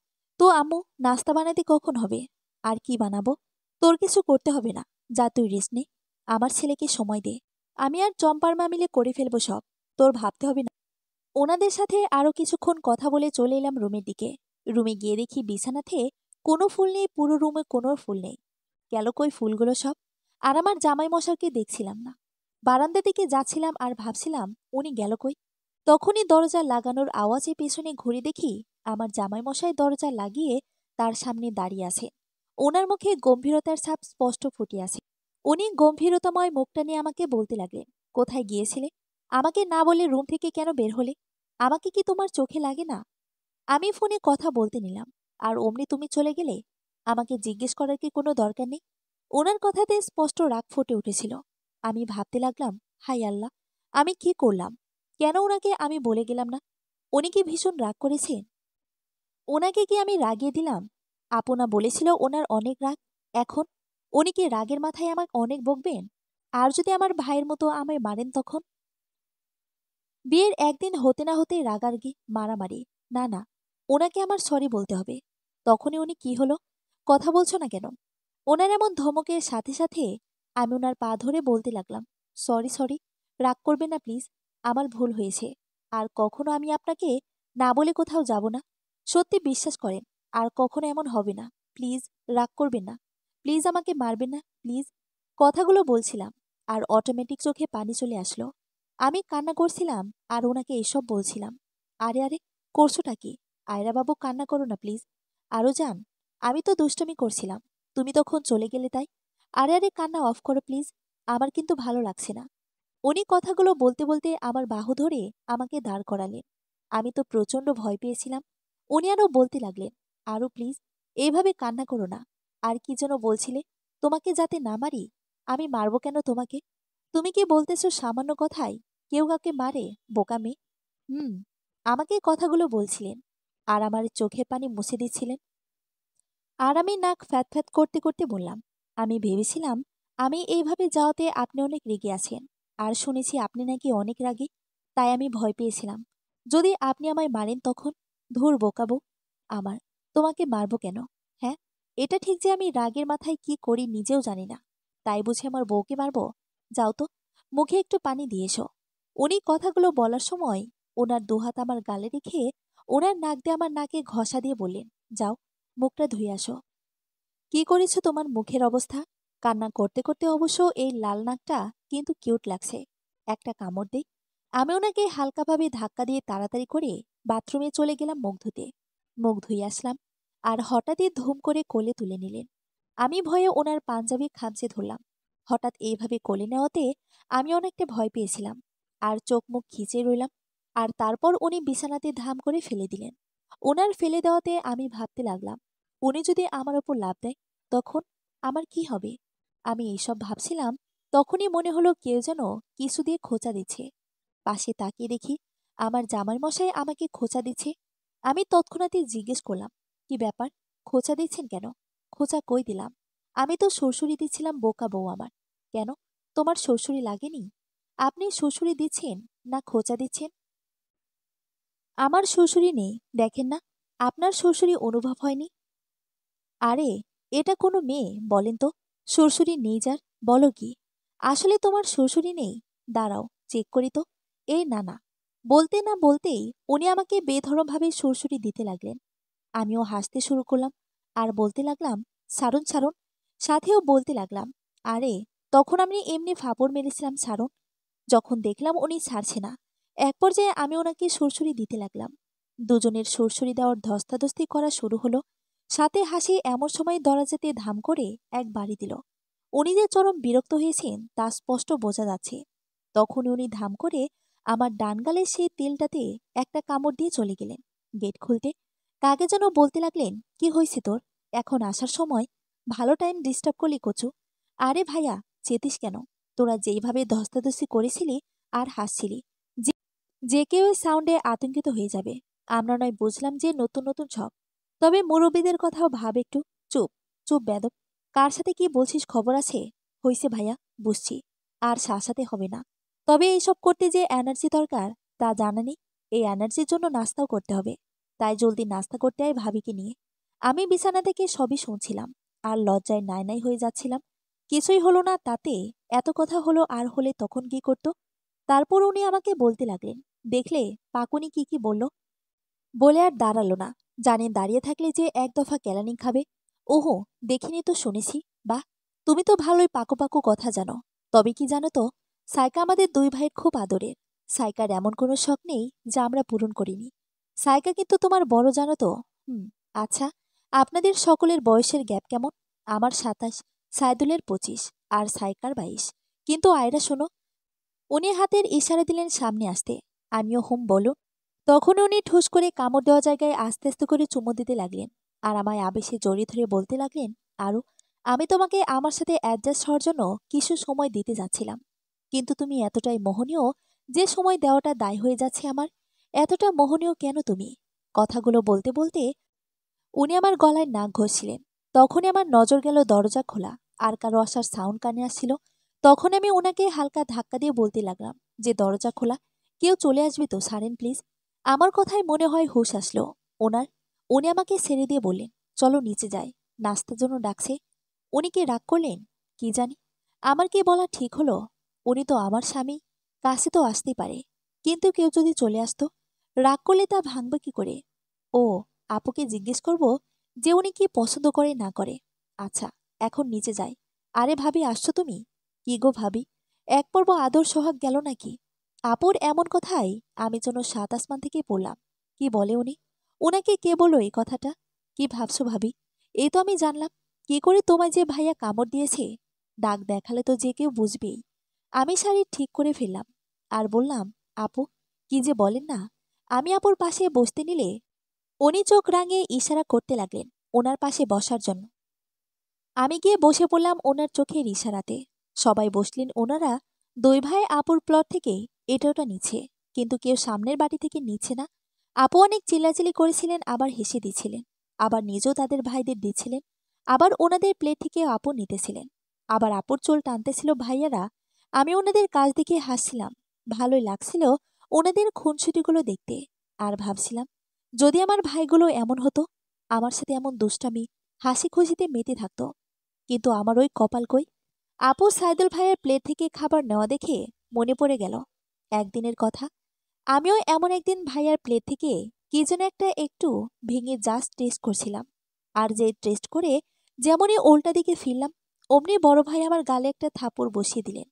Speaker 1: তো আম্মু, নাস্তা বানাতে কখন হবে? আর কি বানাবো? তোর কিছু করতে হবে না, যা তুই রেস্ট নে। আমার ছেলেকে সময় দে, আমি আর চম্পার মা মিলে করে ফেলবো সব, তোর ভাবতে হবে না। ওনাদের সাথে আরো কিছুক্ষণ কথা বলে চলে এলাম রুমের দিকে। রুমে গিয়ে দেখি বিছানাতে কোনো ফুল নেই, পুরো রুমে কোনো ফুল নেই। গেল কই ফুলগুলো সব? আর আমার জামাই মশাইকে দেখছিলাম না। বারান্দা দিকে যাচ্ছিলাম আর ভাবছিলাম উনি গেল কই। তখনই দরজা লাগানোর আওয়াজে পেছনে ঘুরে দেখি আমার জামাই মশাই দরজা লাগিয়ে তার সামনে দাঁড়িয়ে আছে। ওনার মুখে গম্ভীরতার ছাপ স্পষ্ট ফুটে আছে। উনি গম্ভীরতাময় মুখটা নিয়ে আমাকে বলতে লাগলেন, কোথায় গিয়েছিলে? আমাকে না বলে রুম থেকে কেন বের হলে? আমাকে কি তোমার চোখে লাগে না? আমি ফোনে কথা বলতে নিলাম, আর অমনি তুমি চলে গেলে। আমাকে জিজ্ঞেস করার কি কোনো দরকার নেই? ওনার কথাতে স্পষ্ট রাগ ফুটে উঠেছিল। আমি ভাবতে লাগলাম, হাই আল্লাহ, আমি কি করলাম? কেন ওনাকে আমি বলে গেলাম না? উনি কি ভীষণ রাগ করেছেন? ওনাকে কি আমি রাগিয়ে দিলাম? আপনা বলেছিল ওনার অনেক রাগ। এখন উনি কি রাগের মাথায় আমাকে অনেক বকবেন? আর যদি আমার ভাইয়ের মতো আমায় মারেন তখন? বিয়ের একদিন হতে না হতেই রাগারাগি, মারামারি। না না, ওনাকে আমার সরি বলতে হবে। তখনই উনি কি হলো? কথা বলছো না কেন? ওনার এমন ধমকের সাথে সাথে আমি ওনার পা ধরে বলতে লাগলাম, সরি সরি, রাগ করবেন না প্লিজ, আমার ভুল হয়েছে। আর কখনো আমি আপনাকে না বলে কোথাও যাব না। সত্যি বিশ্বাস করেন, আর কখনো এমন হবে না। প্লিজ, রাগ করবেন না। প্লিজ আমাকে মারবেন না, প্লিজ। কথাগুলো বলছিলাম, আর অটোমেটিক চোখে পানি চলে আসলো। আমি কান্না করছিলাম, আর ওনাকে এসব বলছিলাম। আরে আরে, করছোটা কি? আয়রা বাবু, কান্না করো না প্লিজ। আরও যান। আমি তো দুষ্টমি করছিলাম, তুমি তখন চলে গেলে তাই। আরে আরে, কান্না অফ করো প্লিজ, আমার কিন্তু ভালো লাগছে না। উনি কথাগুলো বলতে বলতে আমার বাহু ধরে আমাকে দাঁড় করালেন। আমি তো প্রচণ্ড ভয় পেয়েছিলাম। উনি আরও বলতে লাগলেন, আরও প্লিজ, এইভাবে কান্না করো না। আর কি যেন বলছিলে, তোমাকে যাতে না মারি। আমি মারবো কেন তোমাকে? তুমি কি বলতেছো সামান্য কথায় কেউ কাউকে মারে? বোকা মেয়ে। হুম, আমাকে কথাগুলো বলছিলেন, আর আমার চোখের পানি মুছে দিচ্ছিলেন। আর আমি নাক ফ্যাত ফ্যাত করতে করতে বললাম, আমি ভেবেছিলাম আমি এইভাবে যাওয়াতে আপনি অনেক রেগে আছেন। আর শুনেছি আপনি নাকি অনেক রাগী। তাই আমি ভয় পেয়েছিলাম যদি আপনি আমায় মারেন তখন। ধুর বোকাবো আমার, তোমাকে মারবো কেন? হ্যাঁ, এটা ঠিক যে আমি রাগের মাথায় কি করি নিজেও জানি না। তাই বুঝে আমার বউকে মারবো? যাও তো, মুখে একটু পানি দিয়ে এসো। উনি কথাগুলো বলার সময় ওনার দুহাত আমার গালে রেখে ওনার নাক দিয়ে আমার নাকে ঘষা দিয়ে বললেন, যাও, মুখটা ধুয়ে আসো। কি করেছো তোমার মুখের অবস্থা? কান্না করতে করতে অবশ্য এই লাল নাকটা কিন্তু কিউট লাগছে। একটা কামড় দেই। আমি ওনাকে হালকাভাবে ধাক্কা দিয়ে তাড়াতাড়ি করে বাথরুমে চলে গেলাম মুখ ধুতে। মুখ ধুয়ে আসলাম, আর হঠাৎই ধুম করে কোলে তুলে নিলেন। আমি ভয়ে ওনার পাঞ্জাবি খামচে ধরলাম। হঠাৎ এইভাবে কোলে নেওয়াতে আমি অনেকটা ভয় পেয়েছিলাম, আর চোখ মুখ খিচে রইলাম। আর তারপর উনি বিছানাতে ধাম করে ফেলে দিলেন। ওনার ফেলে দেওয়াতে আমি ভাবতে লাগলাম, উনি যদি আমার ওপর লাফ দেয় তখন আমার কি হবে? আমি এইসব ভাবছিলাম, তখনই মনে হলো কেউ যেন কিছু দিয়ে খোঁচা দিচ্ছে। পাশে তাকিয়ে দেখি আমার জামাই মশাই আমাকে খোঁচা দিচ্ছে। আমি তৎক্ষণাৎই জিজ্ঞেস করলাম, কি ব্যাপার, খোঁচা দিচ্ছেন কেন? খোঁচা কই দিলাম? আমি তো শ্বশুরি দিচ্ছিলাম, বোকা বউ আমার। কেন, তোমার শ্বশুরি লাগেনি? আপনি শ্বশুরি দিচ্ছেন না খোঁচা দিচ্ছেন? আমার শ্বশুরি নেই, দেখেন না, আপনার শ্বশুরি অনুভব হয়নি? আরে, এটা কোনো মেয়ে বলেন তো? শ্বশুরি নেই যার, বলো কি? আসলে তোমার শ্বশুরি নেই? দাঁড়াও, চেক করি তো। এই না না, বলতে না বলতেই উনি আমাকে বেধড়কভাবে শ্বশুরি দিতে লাগলেন। আমিও হাসতে শুরু করলাম, আর বলতে লাগলাম, ছাড়ুন ছাড়ুন। সাথেও বলতে লাগলাম, আরে, তখন আমি এমনি ফাপড় মেরেছিলাম, ছাড়ুন। যখন দেখলাম উনি ছাড়ছে না, এক পর্যায়ে আমি ওনাকে সুরসুরি দিতে লাগলাম। দুজনের সুরসুরি দেওয়ার ধস্তাধস্তি করা শুরু হলো। সাথে হাসি এমন সময় দরজাতে ধাম করে এক বাড়ি দিল। উনি যে চরম বিরক্ত হয়েছেন তা স্পষ্ট বোঝা যাচ্ছে। তখন উনি ধাম করে আমার ডান গালের সেই তেলটাতে একটা কামড় দিয়ে চলে গেলেন। গেট খুলতে কাকে যেন বলতে লাগলেন, কি হয়েছে তোর? এখন আসার সময় ভালো টাইম ডিস্টার্ব করলি কচু। আরে ভাইয়া, চেতিস কেন? তোরা যেইভাবে ধস্তাধস্তি করেছিলি আর হাসছিলি, যে যে কেউ ওই সাউন্ডে আতঙ্কিত হয়ে যাবে। আমরা নয় বুঝলাম যে নতুন নতুন শখ, তবে মুরব্বীদের কথাও ভাব একটু। চুপ, চুপ বেদব, কার সাথে কি বলছিস খবর আছে? হইছে ভাইয়া, বুঝছি, আর শাসাতে হবে না। তবে এইসব করতে যে এনার্জি দরকার তা জানা নেই। এই এনার্জির জন্য নাস্তাও করতে হবে। তাই জলদি নাস্তা করতে আয় ভাবিকে নিয়ে। আমি বিছানা থেকে সবই শুনছিলাম, আর লজ্জায় নাই নাই হয়ে যাচ্ছিলাম। কিছুই হলো না তাতে, এত কথা হলো আর হলে তখন কি করত? তারপর উনি আমাকে বলতে লাগলেন, দেখলে পাকুনি কি কি বলল? বলে আর দাঁড়ালো না। জানে দাঁড়িয়ে থাকলে যে এক দফা কেলানি খাবে। ওহো, দেখিনি তো শুনেছি। বাহ, তুমি তো ভালোই পাকো পাকো কথা জানো। তবে কি জানো তো, সাইকা আমাদের দুই ভাইয়ের খুব আদরের। সাইকার এমন কোনো শখ নেই যা আমরা পূরণ করিনি। সাইকা কিন্তু তোমার বড়, জানো তো। হুম, আচ্ছা, আপনাদের সকলের বয়সের গ্যাপ কেমন? আমার ২৭, সাইদুলের ২৫ আর সাইকার ২২। কিন্তু আয়রা শোনো। উনি হাতের ইশারা দিলেন সামনে আসতে। আমিও হুম বলো। তখন উনি ঠুস করে কামড় দেওয়া জায়গায় আস্তে আস্তে করে চুমু দিতে লাগলেন আর আমায় আবেশে জড়িয়ে ধরে বলতে লাগলেন, আরও আমি তোমাকে আমার সাথে অ্যাডজাস্ট হওয়ার জন্য কিছু সময় দিতে যাচ্ছিলাম, কিন্তু তুমি এতটাই মোহনীয় যে সময় দেওয়াটা দায় হয়ে যাচ্ছে আমার। এতটা মোহনীয় কেন তুমি? কথাগুলো বলতে বলতে উনি আমার গলায় নাক ঘষছিলেন। তখনই আমার নজর গেল দরজা খোলা আর কারো আসার সাউন্ড কানে আসছিল। তখন আমি ওনাকে হালকা ধাক্কা দিয়ে বলতে লাগলাম যে দরজা খোলা, কেউ চলে আসবে তো, সারেন প্লিজ। আমার কথায় মনে হয় হুঁশ আসলো ওনার। উনি আমাকে ছেড়ে দিয়ে বললেন, চলো নিচে যাই, নাস্তার জন্য ডাকছে। উনি কি রাগ করলেন? কি জানি। আমার কি বলা ঠিক হলো? উনি তো আমার স্বামী, কাছে তো আসতেই পারে, কিন্তু কেউ যদি চলে আসতো, রাগ করলে তা ভাঙবে কি করে? ও, আপুকে জিজ্ঞেস করব যে উনি কি পছন্দ করে না করে। আচ্ছা, এখন নিচে যাই। আরে ভাবি, আসছো তুমি? কি গো ভাবি, এক পর্ব আদর সোহাগ গেল নাকি? আপুর এমন কথাই আমি যেন সাত আসমান থেকে পড়লাম। কি বলে উনি? ওনাকে কে বলল এই কথাটা? কি ভাবছো ভাবি? এই তো আমি জানলাম। কি করে তোমায় যে ভাইয়া কামড় দিয়েছে? দাগ দেখালে তো যে কেউ বুঝবেই। আমি শাড়ি ঠিক করে ফেললাম আর বললাম, আপু, কি যে বলেন না। আমি আপুর পাশে বসতে নিলে উনি চোখ রাঙিয়ে ইশারা করতে লাগলেন ওনার পাশে বসার জন্য। আমি গিয়ে বসে পড়লাম ওনার চোখের ইশারাতে। সবাই বসলেন ওনারা। দুই ভাই আপুর প্লট থেকে এটা ওটা নিচ্ছে, কিন্তু কেউ সামনের বাড়ি থেকে নিচ্ছে না। আপু অনেক চিল্লাচিল্লি করেছিলেন, আবার হেসে দিচ্ছিলেন, আবার নিজেও তাদের ভাইদের দিচ্ছিলেন, আবার ওনাদের প্লেট থেকে আপু নিতেছিলেন, আবার আপুর চুল টানতেছিল ভাইয়ারা। আমি ওনাদের কাজ দেখে হাসছিলাম। ভালোই লাগছিল ওনাদের খুনসুটিগুলো দেখতে। আর ভাবছিলাম, যদি আমার ভাইগুলো এমন হতো, আমার সাথে এমন দুষ্টামি হাসি খুশিতে মেতে থাকতো। কিন্তু আমার ওই কপাল কই? আপু সাইদুল ভাইয়ের প্লেট থেকে খাবার নেওয়া দেখে মনে পড়ে গেল একদিনের কথা। আমিও এমন একদিন ভাইয়ার প্লেট থেকে কি যেন একটা একটু ভেঙে জাস্ট টেস্ট করছিলাম। আর যে টেস্ট করে যেমনই উল্টা দিকে ফিরলাম, অমনি বড় ভাই আমার গালে একটা থাপড় বসিয়ে দিলেন।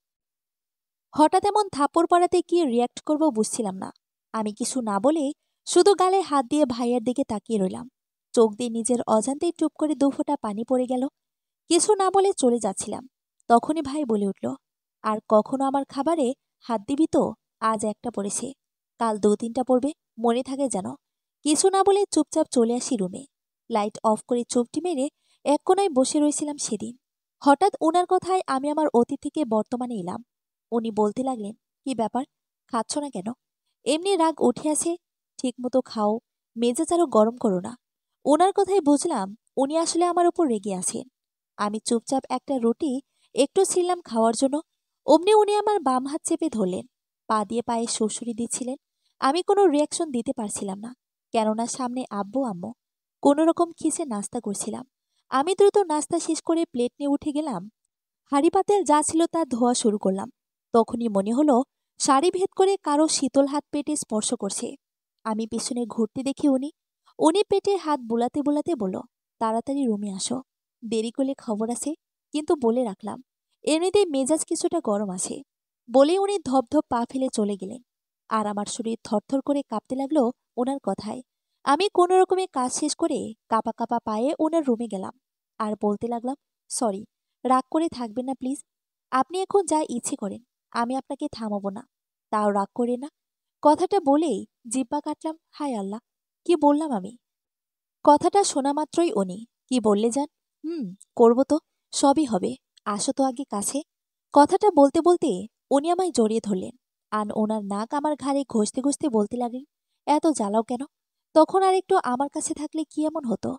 Speaker 1: হঠাৎ এমন থাপ্পড় পড়াতে কি রিয়্যাক্ট করব বুঝছিলাম না। আমি কিছু না বলে শুধু গালে হাত দিয়ে ভাইয়ের দিকে তাকিয়ে রইলাম। চোখ দিয়ে নিজের অজান্তেই টুপ করে দুফোঁটা পানি পড়ে গেল। কিছু না বলে চলে যাচ্ছিলাম, তখনই ভাই বলে উঠল, আর কখনো আমার খাবারে হাত দিবি তো? আজ একটা পড়েছে, কাল ২-৩টা পড়বে, মনে থাকে যেন। কিছু না বলে চুপচাপ চলে আসি রুমে। লাইট অফ করে চোপটি মেরে এক কোনায় বসে রয়েছিলাম সেদিন। হঠাৎ ওনার কথায় আমি আমার অতীত থেকে বর্তমানে এলাম। উনি বলতে লাগলেন, কি ব্যাপার, খাচ্ছ না কেন? এমনি রাগ উঠে আছে, ঠিকমতো খাও, মেজাজ আরো গরম করো না। ওনার কথাই বুঝলাম উনি আসলে আমার উপর রেগে আছেন। আমি চুপচাপ একটা রুটি একটু ছিললাম খাওয়ার জন্য। অমনি উনি আমার বাম হাত চেপে ধরলেন, পা দিয়ে পায়ে সুড়সুড়ি দিচ্ছিলেন। আমি কোনো রিয়াকশন দিতে পারছিলাম না, কেননা সামনে আব্বু আম্মু। কোনো রকম খিসে নাস্তা করছিলাম। আমি দ্রুত নাস্তা শেষ করে প্লেট নিয়ে উঠে গেলাম। হাঁড়ি পাতেল যা ছিল তা ধোয়া শুরু করলাম। তখনই মনে হলো শাড়ি ভেদ করে কারো শীতল হাত পেটে স্পর্শ করছে। আমি পিছনে ঘুরতে দেখি উনি। উনি পেটে হাত বুলাতে বুলাতে বলল, তাড়াতাড়ি রুমে আসো, দেরি করলে খবর আছে। কিন্তু বলে রাখলাম, এমনিতেই মেজাজ কিছুটা গরম আছে। বলে উনি ধপধপ পা ফেলে চলে গেলেন। আর আমার শরীর থরথর করে কাঁপতে লাগলো ওনার কথায়। আমি কোনো রকমে কাজ শেষ করে কাপা কাপা পায়ে ওনার রুমে গেলাম আর বলতে লাগলাম, সরি, রাগ করে থাকবেন না প্লিজ। আপনি এখন যা ইচ্ছে করেন, আমি আপনাকে থামাবো না। তাও রাগ করে না। কথাটা বলেই জিব্বা কাটলাম। হায় আল্লাহ, কি বললাম আমি? কথাটা শোনা মাত্রই উনি, কি বললে যান? হুম, করব তো, সবই হবে, আসো তো আগে কাছে। কথাটা বলতে বলতে উনি আমায় জড়িয়ে ধরলেন। আর ওনার নাক আমার ঘাড়ে ঘষতে ঘষতে বলতে লাগলেন, এত জ্বালাও কেন? তখন আর একটু আমার কাছে থাকলে কি এমন হতো?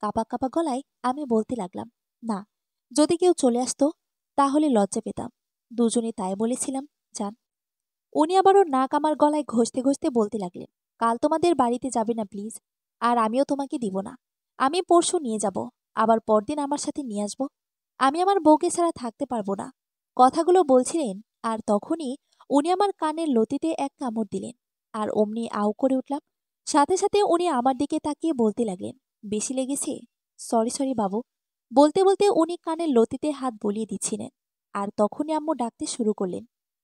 Speaker 1: কাপা কাপা গলায় আমি বলতে লাগলাম, না, যদি কেউ চলে আসতো তাহলে লজ্জা পেতাম। দুজনে তাই বলেছিলাম, যান। উনি আবারও নাক আমার গলায় ঘষতে ঘষতে বলতে লাগলেন, কাল তোমাদের বাড়িতে যাবে না প্লিজ। আর আমিও তোমাকে দিব না। আমি পরশু নিয়ে যাব, আবার পরদিন আমার সাথে নিয়ে আসব। আমি আমার বউকে ছাড়া থাকতে পারবো না। কথাগুলো বলছিলেন, আর তখনই উনি আমার কানের লতিতে এক কামড় দিলেন। আর অমনি আউ করে উঠলাম। সাথে সাথে উনি আমার দিকে তাকিয়ে বলতে লাগলেন, বেশি লেগেছে? সরি সরি বাবু। বলতে বলতে উনি কানের লতিতে হাত বলিয়ে দিচ্ছিলেন। আর তখনই আম্মু ডাকতে শুরু করলেন,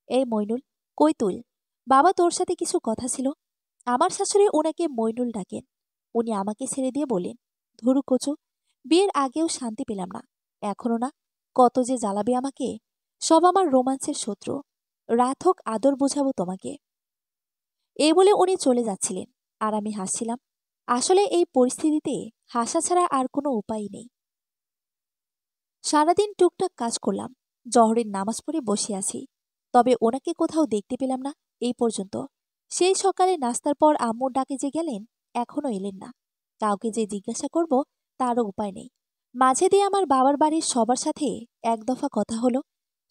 Speaker 1: এই মইনুল, কই তুই? বাবা, তোর সাথে কিছু কথা ছিল। আমার শাশুড়ি ওনাকে মইনুল ডাকেন। উনি আমাকে ছেড়ে দিয়ে বললেন, ধুরু কচু, বিয়ের আগেও শান্তি পেলাম না। এখনো না? কত যে জ্বালাবে আমাকে। সব আমার রোমান্সের শত্রু। রাত হোক আদর বোঝাবো তোমাকে। এই বলে উনি চলে যাচ্ছিলেন, আর আমি হাসছিলাম। আসলে এই পরিস্থিতিতে হাসা ছাড়া আর কোনো উপায় নেই। সারাদিন টুকটাক কাজ করলাম, জহরের নামাজ পড়ে বসে আছি। তবে ওনাকে কোথাও দেখতে পেলাম না এই পর্যন্ত। সেই সকালে নাস্তার পর আম্মুর ডাকে যে গেলেন, এখনো এলেন না। কাউকে যে জিজ্ঞাসা করব তারও উপায় নেই। মাঝে দিয়ে আমার বাবার বাড়ির সবার সাথে এক দফা কথা হলো।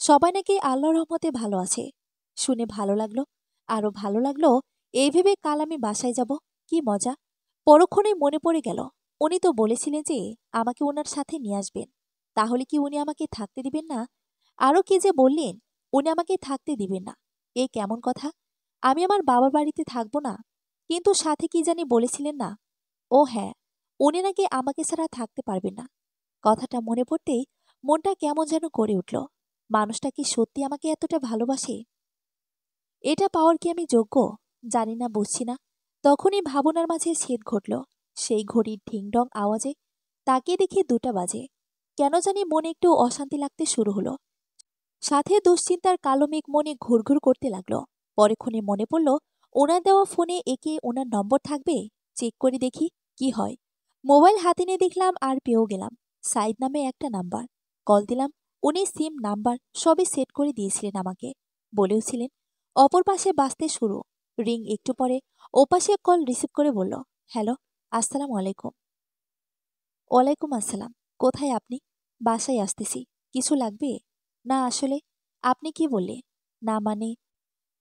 Speaker 1: সবাই নাকি আল্লাহর রহমতে ভালো আছে। শুনে ভালো লাগলো। আরো ভালো লাগলো এই ভেবে কাল আমি বাসায় যাব। কি মজা! পরক্ষণেই মনে পড়ে গেল, উনি তো বলেছিলেন যে আমাকে ওনার সাথে নিয়ে আসবেন। তাহলে কি উনি আমাকে থাকতে দিবেন না? আরও কি যে বললেন, উনি আমাকে থাকতে দিবেন না। এ কেমন কথা? আমি আমার বাবার বাড়িতে থাকবো না? কিন্তু সাথে কি জানি বলেছিলেন না? ও হ্যাঁ, উনি নাকি আমাকে ছাড়া থাকতে পারবেন না। কথাটা মনে পড়তেই মনটা কেমন যেন করে উঠল। মানুষটা কি সত্যি আমাকে এতটা ভালোবাসে? এটা পাওয়ার কি আমি যোগ্য? জানি না, বুঝছি না। তখনই ভাবনার মাঝে ছেদ ঘটল। সেই ঘড়ির ঢিংঢং আওয়াজে তাকিয়ে দেখি 2টা বাজে। কেন জানি মনে একটু অশান্তি লাগতে শুরু হলো। সাথে দুশ্চিন্তার কালো মেঘ মনে ঘুরঘুর করতে লাগলো। পরেক্ষণে মনে পড়ল, ওনার দেওয়া ফোনে একে ওনার নম্বর থাকবে। চেক করে দেখি কি হয়। মোবাইল হাতে নিয়ে দেখলাম আর পেয়েও গেলাম। সাইদ নামে একটা নাম্বার। কল দিলাম। উনি সিম নাম্বার সবই সেট করে দিয়েছিলেন আমাকে। বলেওছিলেন। অপর পাশে বাজতে শুরু। রিং একটু পরে ওপাশে কল রিসিভ করে বলল, হ্যালো, আসসালামু আলাইকুম। ওয়ালাইকুম আসসালাম। কোথায় আপনি? বাসায় আসতেছি। কিছু লাগবে? না আসলে। আপনি কি বললে? না মানে,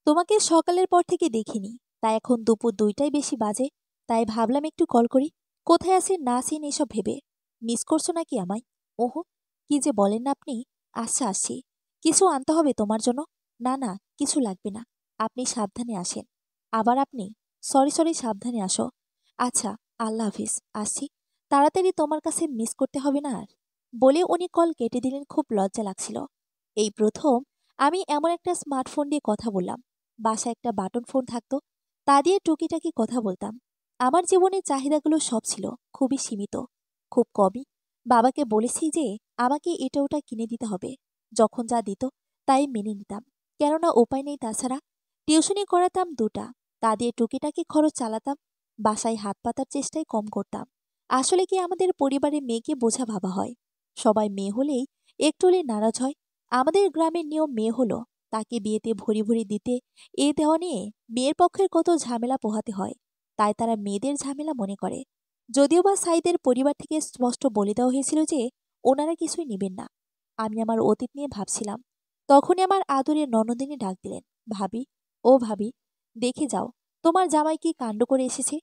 Speaker 1: তোমাকে সকালের পর থেকে দেখিনি। তাই এখন দুপুর 2টাই বেশি বাজে। তাই ভাবলাম একটু কল করি। কোথায় আছেন না আছেন এসব ভেবে। মিস করছো নাকি আমায়? ওহো, কি যে বলেন না আপনি। আচ্ছা আসছি। কিছু আনতে হবে তোমার জন্য? না না, কিছু লাগবে না। আপনি সাবধানে আসেন। আবার আপনি? সরি সরি, সাবধানে আসো। আচ্ছা, আল্লাহ হাফিজ, আসছি। তাড়াতাড়ি, তোমার কাছে মিস করতে হবে না আর। বলে উনি কল কেটে দিলেন। খুব লজ্জা লাগছিল। এই প্রথম আমি এমন একটা স্মার্টফোন দিয়ে কথা বললাম। বাসায় একটা বাটন ফোন থাকতো, তা দিয়ে টুকিটাকি কথা বলতাম। আমার জীবনের চাহিদাগুলো সব ছিল খুবই সীমিত, খুব কমই। বাবাকে বলেছি যে আমাকে এটা ওটা কিনে দিতে হবে। যখন যা দিত তাই মেনে নিতাম, কেননা উপায় নেই তাছাড়া। টিউশনি করাতাম 2টা, তা দিয়ে টুকিটাকি খরচ চালাতাম। বাসায় হাত পাতার চেষ্টাই কম করতাম। আসলে কি আমাদের পরিবারে মেয়েকে বোঝা ভাবা হয়। সবাই মেয়ে হলেই একটু হলে নারাজ হয়। আমাদের গ্রামের নিয়ম, মেয়ে হলো তাকে বিয়েতে ভরি ভরি দিতে, এ দেওয়া নিয়ে মেয়ের পক্ষের কত ঝামেলা পোহাতে হয়। তাই তারা মেয়েদের ঝামেলা মনে করে। যদিও বা সাইদের পরিবার থেকে স্পষ্ট বলে দেওয়া হয়েছিল যে ওনারা কিছুই নেবেন না। আমি আমার অতীত নিয়ে ভাবছিলাম। তখনই আমার আদরের ননদিনী ডাক দিলেন, ভাবি, ও ভাবি, দেখে যাও তোমার জামাই কি কাণ্ড করে এসেছে।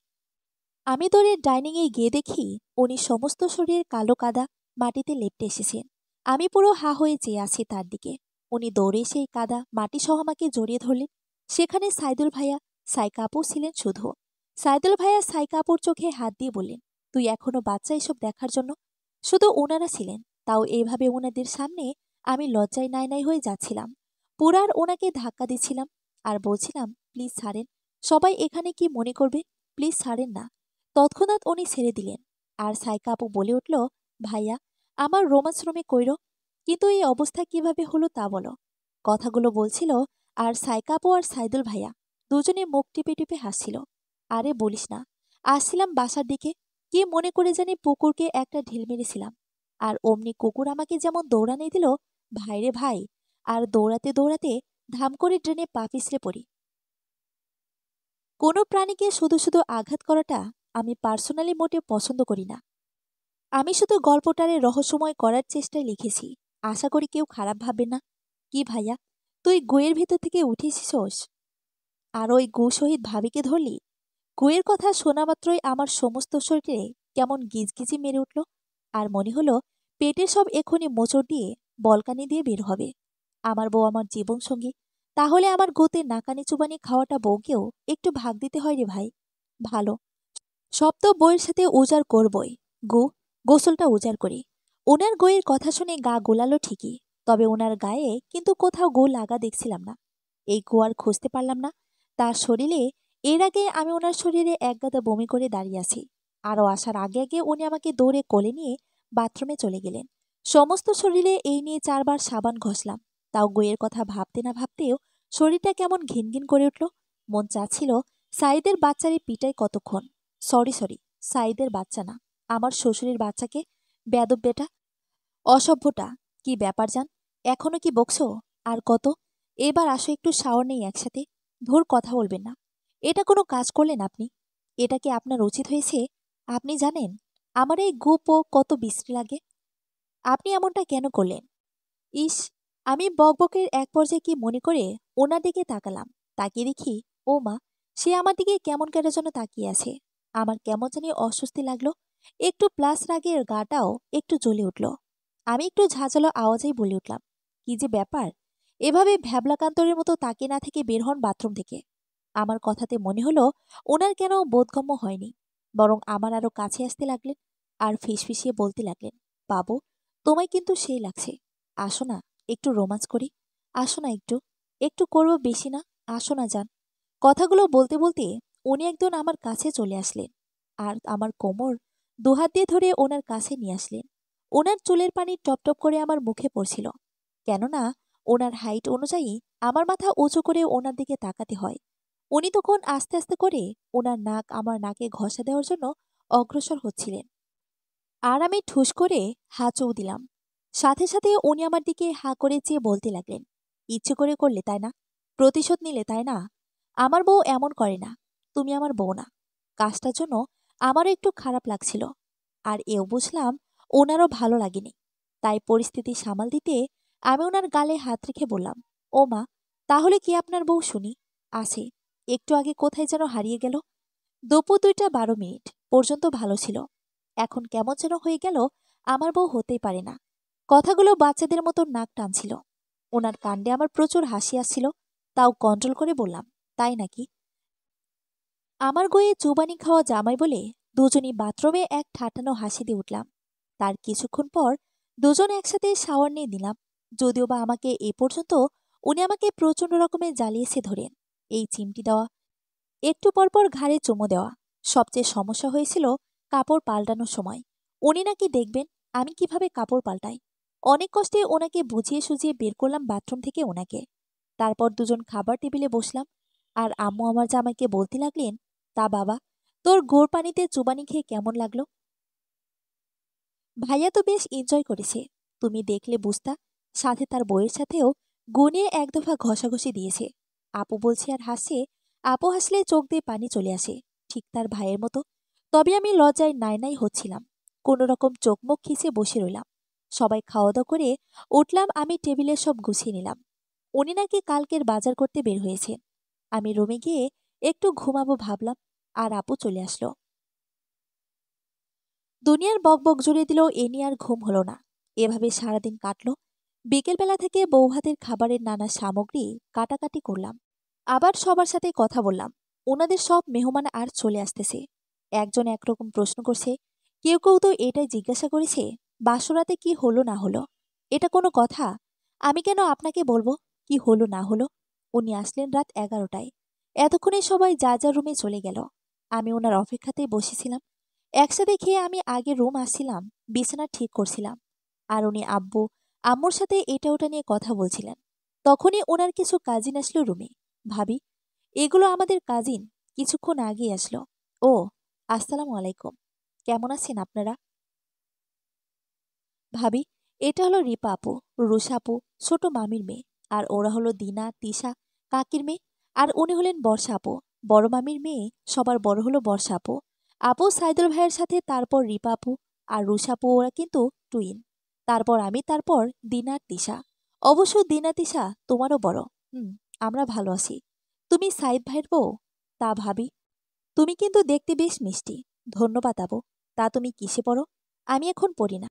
Speaker 1: আমি দৌড়ে ডাইনিংয়ে গিয়ে দেখি উনি সমস্ত শরীর কালো কাদা মাটিতে লেপ্টে এসেছেন। আমি পুরো হা হয়ে চেয়ে আছি তার দিকে। উনি দৌড়ে সেই কাদা মাটি সহ আমাকে জড়িয়ে ধরলেন। সেখানে সাইদুল ভাইয়া, সাইকা আপু ছিলেন শুধু। সাইদুল ভাইয়া সাইকা আপুর চোখে হাত দিয়ে বললেন, তুই এখনো বাচ্চা এসব দেখার জন্য? শুধু ওনারা ছিলেন, তাও এইভাবে ওনাদের সামনে আমি লজ্জায় নাই নাই হয়ে যাচ্ছিলাম। পুরার ওনাকে ধাক্কা দিচ্ছিলাম আর বলছিলাম, প্লিজ ছাড়েন। সবাই এখানে কি মনে করবে? প্লিজ ছাড়েন না। তৎক্ষণাৎ উনি ছেড়ে দিলেন। আর সাইকা আপু বলে উঠল, ভাইয়া, আমার রোমান্স রুমে কইরো। কিন্তু এই অবস্থা কিভাবে হলো তা বলো। কথাগুলো বলছিল, আর সাইকা আপু আর সাইদুল ভাইয়া দুজনে মুখ টিপে টিপে হাসছিল। আরে বলিস না, আসছিলাম বাসার দিকে, কি মনে করে জানি পুকুরকে একটা ঢিল মেরেছিলাম। আর অমনি কুকুর আমাকে যেমন দৌড়ানি দিল, ভাইরে ভাই! আর দৌড়াতে দৌড়াতে ধাম করে ড্রেনে পা পিছলে পড়ি। কোনো প্রাণীকে শুধু শুধু আঘাত করাটা আমি পার্সোনালি মোটে পছন্দ করি না। আমি শুধু গল্পটারে রহস্যময় করার চেষ্টায় লিখেছি। আশা করি কেউ খারাপ ভাববে না। কি ভাইয়া, তুই গুয়ের ভেতর থেকে উঠে এসেছোস? আর ওই গু শহীদ ভাবিকে ধরলি? গুয়ের কথা শোনা মাত্রই আমার সমস্ত শরীরে কেমন গিজগিজি মেরে উঠল। আর মনে হলো পেটের সব এখনই মোচড় দিয়ে বলকানি দিয়ে বের হবে। আমার বউ আমার জীবনসঙ্গী, তাহলে আমার গোতে নাকানি চুবানি খাওয়াটা বউকেও একটু ভাগ দিতে হয় রে ভাই। ভালো, সব তো বইয়ের সাথে উজাড় করবই। গু, গোসলটা উজাড় করি। ওনার গইয়ের কথা শুনে গা গোলালো ঠিকই, তবে ওনার গায়ে কিন্তু কোথাও গু লাগা দেখছিলাম না। এই গু আর খুঁজতে পারলাম না তার শরীরে। এর আগে আমি ওনার শরীরে একগাদা বমি করে দাঁড়িয়ে আছি। আরও আসার আগে আগে উনি আমাকে দৌড়ে কোলে নিয়ে বাথরুমে চলে গেলেন। সমস্ত শরীরে এই নিয়ে 4 বার সাবান ঘষলাম। তাও গোয়ের কথা ভাবতে না ভাবতেও শরীরটা কেমন ঘিনঘিন করে উঠল। মন চাচ্ছিল সাইদের বাচ্চারে পিটাই কতক্ষণ। সরি সরি, সাইদের বাচ্চা না, আমার শ্বশুরের বাচ্চাকে। বেয়াদব বেটা, অসভ্যটা। কি ব্যাপার জান, এখনো কি বকছো? আর কত? এবার আসো, একটু শাওয়ার নেই একসাথে। ধুর, কথা বলবেন না। এটা কোনো কাজ করলেন আপনি? এটা কি আপনার উচিত হয়েছে? আপনি জানেন আমার এই গুপও কত বিশ্রী লাগে। আপনি এমনটা কেন করলেন? ইস! আমি বকবকের এক পর্যায়ে কি মনে করে ওনার দিকে তাকালাম। তাকিয়ে দেখি, ও মা, সে আমার দিকে কেমন কেন যেন তাকিয়ে আছে। আমার কেমন জানি অস্বস্তি লাগলো। একটু প্লাস রাগের গাটাও একটু জ্বলে উঠল। আমি একটু ঝাঁঝালো আওয়াজেই বলে উঠলাম, কি যে ব্যাপার? এভাবে ভ্যাবলাকান্তরের মতো তাকিয়ে না থেকে বের হন বাথরুম থেকে। আমার কথাতে মনে হলো ওনার কেন বোধগম্য হয়নি, বরং আমার আরো কাছে আসতে লাগলেন আর ফিসফিসিয়ে বলতে লাগলেন, বাবু, তোমায় কিন্তু সেই লাগছে। আসো না, একটু রোমাঞ্চ করি। আসো না, একটু একটু করবো, বেশি না। আসো না যান। কথাগুলো বলতে বলতে উনি একজন আমার কাছে চলে আসলেন আর আমার কোমর দুহাত দিয়ে ধরে ওনার কাছে নিয়ে আসলেন। ওনার চুলের পানি টপ টপ করে আমার মুখে পড়ছিল, কেননা ওনার হাইট অনুযায়ী আমার মাথা উঁচু করে ওনার দিকে তাকাতে হয়। উনি তখন আস্তে আস্তে করে ওনার নাক আমার নাকে ঘষা দেওয়ার জন্য অগ্রসর হচ্ছিলেন। আর আমি ঠুস করে হা চৌ দিলাম। সাথে সাথে উনি আমার দিকে হা করে চেয়ে বলতে লাগলেন, ইচ্ছে করে করলে তাই না? প্রতিশোধ নিলে তাই না? আমার বউ এমন করে না। তুমি আমার বউ না। কাজটার জন্য আমারও একটু খারাপ লাগছিল। আর এও বুঝলাম ওনারও ভালো লাগেনি। তাই পরিস্থিতি সামাল দিতে আমি ওনার গালে হাত রেখে বললাম, ও মা, তাহলে কি আপনার বউ শুনি? আছে। একটু আগে কোথায় যেন হারিয়ে গেল। দুপুর 2টা 12 মিনিট পর্যন্ত ভালো ছিল। এখন কেমন যেন হয়ে গেল। আমার বউ হতেই পারে না। কথাগুলো বাচ্চাদের মতো নাক টানছিল। ওনার কাণ্ডে আমার প্রচুর হাসি আসছিল। তাও কন্ট্রোল করে বললাম, তাই নাকি? আমার গয়ে চুবানি খাওয়া জামাই বলে দুজনই বাথরুমে এক ঠাটানো হাসি দিয়ে উঠলাম। তার কিছুক্ষণ পর দুজন একসাথে শাওয়ার নিয়ে দিলাম। যদিও বা আমাকে এ পর্যন্ত উনি আমাকে প্রচণ্ড রকমের জ্বালিয়েছে ধরেন। এই চিমটি দেওয়া, একটু পরপর ঘাড়ে চুমো দেওয়া। সবচেয়ে সমস্যা হয়েছিল কাপড় পাল্টানোর সময়। উনি নাকি দেখবেন আমি কিভাবে কাপড় পাল্টাই। অনেক কষ্টে ওনাকে বুঝিয়ে সুঝিয়ে বের করলাম বাথরুম থেকে ওনাকে। তারপর দুজন খাবার টেবিলে বসলাম। আর আম্মু আমার জামাইকে বলতে লাগলেন, তা বাবা, তোর গোড় পানিতে চুবানি খেয়ে কেমন লাগলো? ভাইয়া তো বেশ এনজয় করেছে, তুমি দেখলে বুঝতা। সাথে তার বইয়ের সাথেও গুনিয়ে এক দফা ঘষাঘষি দিয়েছে। আপু বলছে আর হাসছে। আপু হাসলে চোখ দিয়ে পানি চলে আসে, ঠিক তার ভাইয়ের মতো। তবে আমি লজ্জায় নাই নাই হচ্ছিলাম। কোনো রকম চোখ মুখ খিচে বসে রইলাম। সবাই খাওয়া দাওয়া করে উঠলাম, আমি টেবিলে সব গুছিয়ে নিলাম। উনি নাকি কালকের বাজার করতে বের হয়েছেন। আমি রুমে গিয়ে একটু ঘুমাবো ভাবলাম, আর আপু চলে আসলো। দুনিয়ার বকবক জুড়ে দিল, এ নিয়ে আর ঘুম হলো না। এভাবে সারাদিন কাটলো। বিকেলবেলা থেকে বউ হাতের খাবারের নানা সামগ্রী কাটাকাটি করলাম। আবার সবার সাথে কথা বললাম। ওনাদের সব মেহমান আর চলে আসতেছে। একজন একরকম প্রশ্ন করছে। কেউ কেউ তো এটাই জিজ্ঞাসা করেছে, বাসরাতে কি হলো না হলো। এটা কোনো কথা? আমি কেন আপনাকে বলবো কি হলো না হলো? উনি আসলেন রাত 11টায়। এতক্ষণে সবাই যা যা রুমে চলে গেল। আমি ওনার অপেক্ষাতেই বসেছিলাম। একসাথে খেয়ে আমি আগে রুম আসছিলাম, বিছানা ঠিক করছিলাম। আর উনি আব্বু আম্মুর সাথে এটা ওটা নিয়ে কথা বলছিলেন। তখনই ওনার কিছু কাজিন আসলো রুমে। ভাবি, এগুলো আমাদের কাজিন, কিছুক্ষণ আগেই আসলো। ও, আসসালামু আলাইকুম। কেমন আছেন আপনারা? ভাবি, এটা হলো রিপা আপু, রুষা আপু, ছোট মামির মেয়ে। আর ওরা হলো দিনা, তিশা, কাকির মেয়ে। আর উনি হলেন বর্ষা আপু, বড় মামির মেয়ে। সবার বড় হলো বর্ষা আপু। আপু সাইদুল ভাইয়ের সাথে, তারপর রিপা আপু আর রুষা আপু, ওরা কিন্তু টুইন। তারপর আমি, তারপর দিনা আর তিশা। অবশ্য দিনা তিশা তোমারও বড়। হুম, আমরা ভালো আছি। তুমি সাইদ ভাইয়ের বউ? তা ভাবি, তুমি কিন্তু দেখতে বেশ মিষ্টি। ধন্যবাদ আপু। তা তুমি কিসে পড়ো? আমি এখন পড়ি না।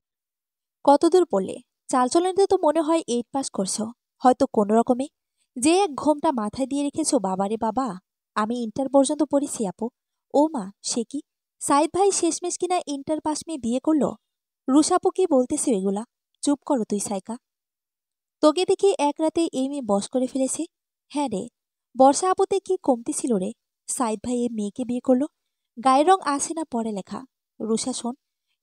Speaker 1: কতদূর পড়লে? চালচলনিতে তো মনে হয় 8 পাস করছো। হয়তো কোনো রকমে। যে এক ঘোমটা মাথায় দিয়ে রেখেছো, বাবারে বাবা। আমি ইন্টার পর্যন্ত পড়েছি আপু। ও মা, সে কি? সাইদ ভাই শেষমেশ কিনা ইন্টার পাস মেয়ে বিয়ে করলো? রুষাপু কি বলতেছে এগুলা? চুপ করো তুই, সাইকা। তোকে দেখি এক রাতে এই মেয়ে বশ করে ফেলেছে। হ্যাঁ রে, বর্ষা আপুতে কি কমতি ছিল রে? সাইদ ভাই এ মেয়েকে বিয়ে করলো। গায়ের রং আছে না পড়ালেখা? রুষা শোন,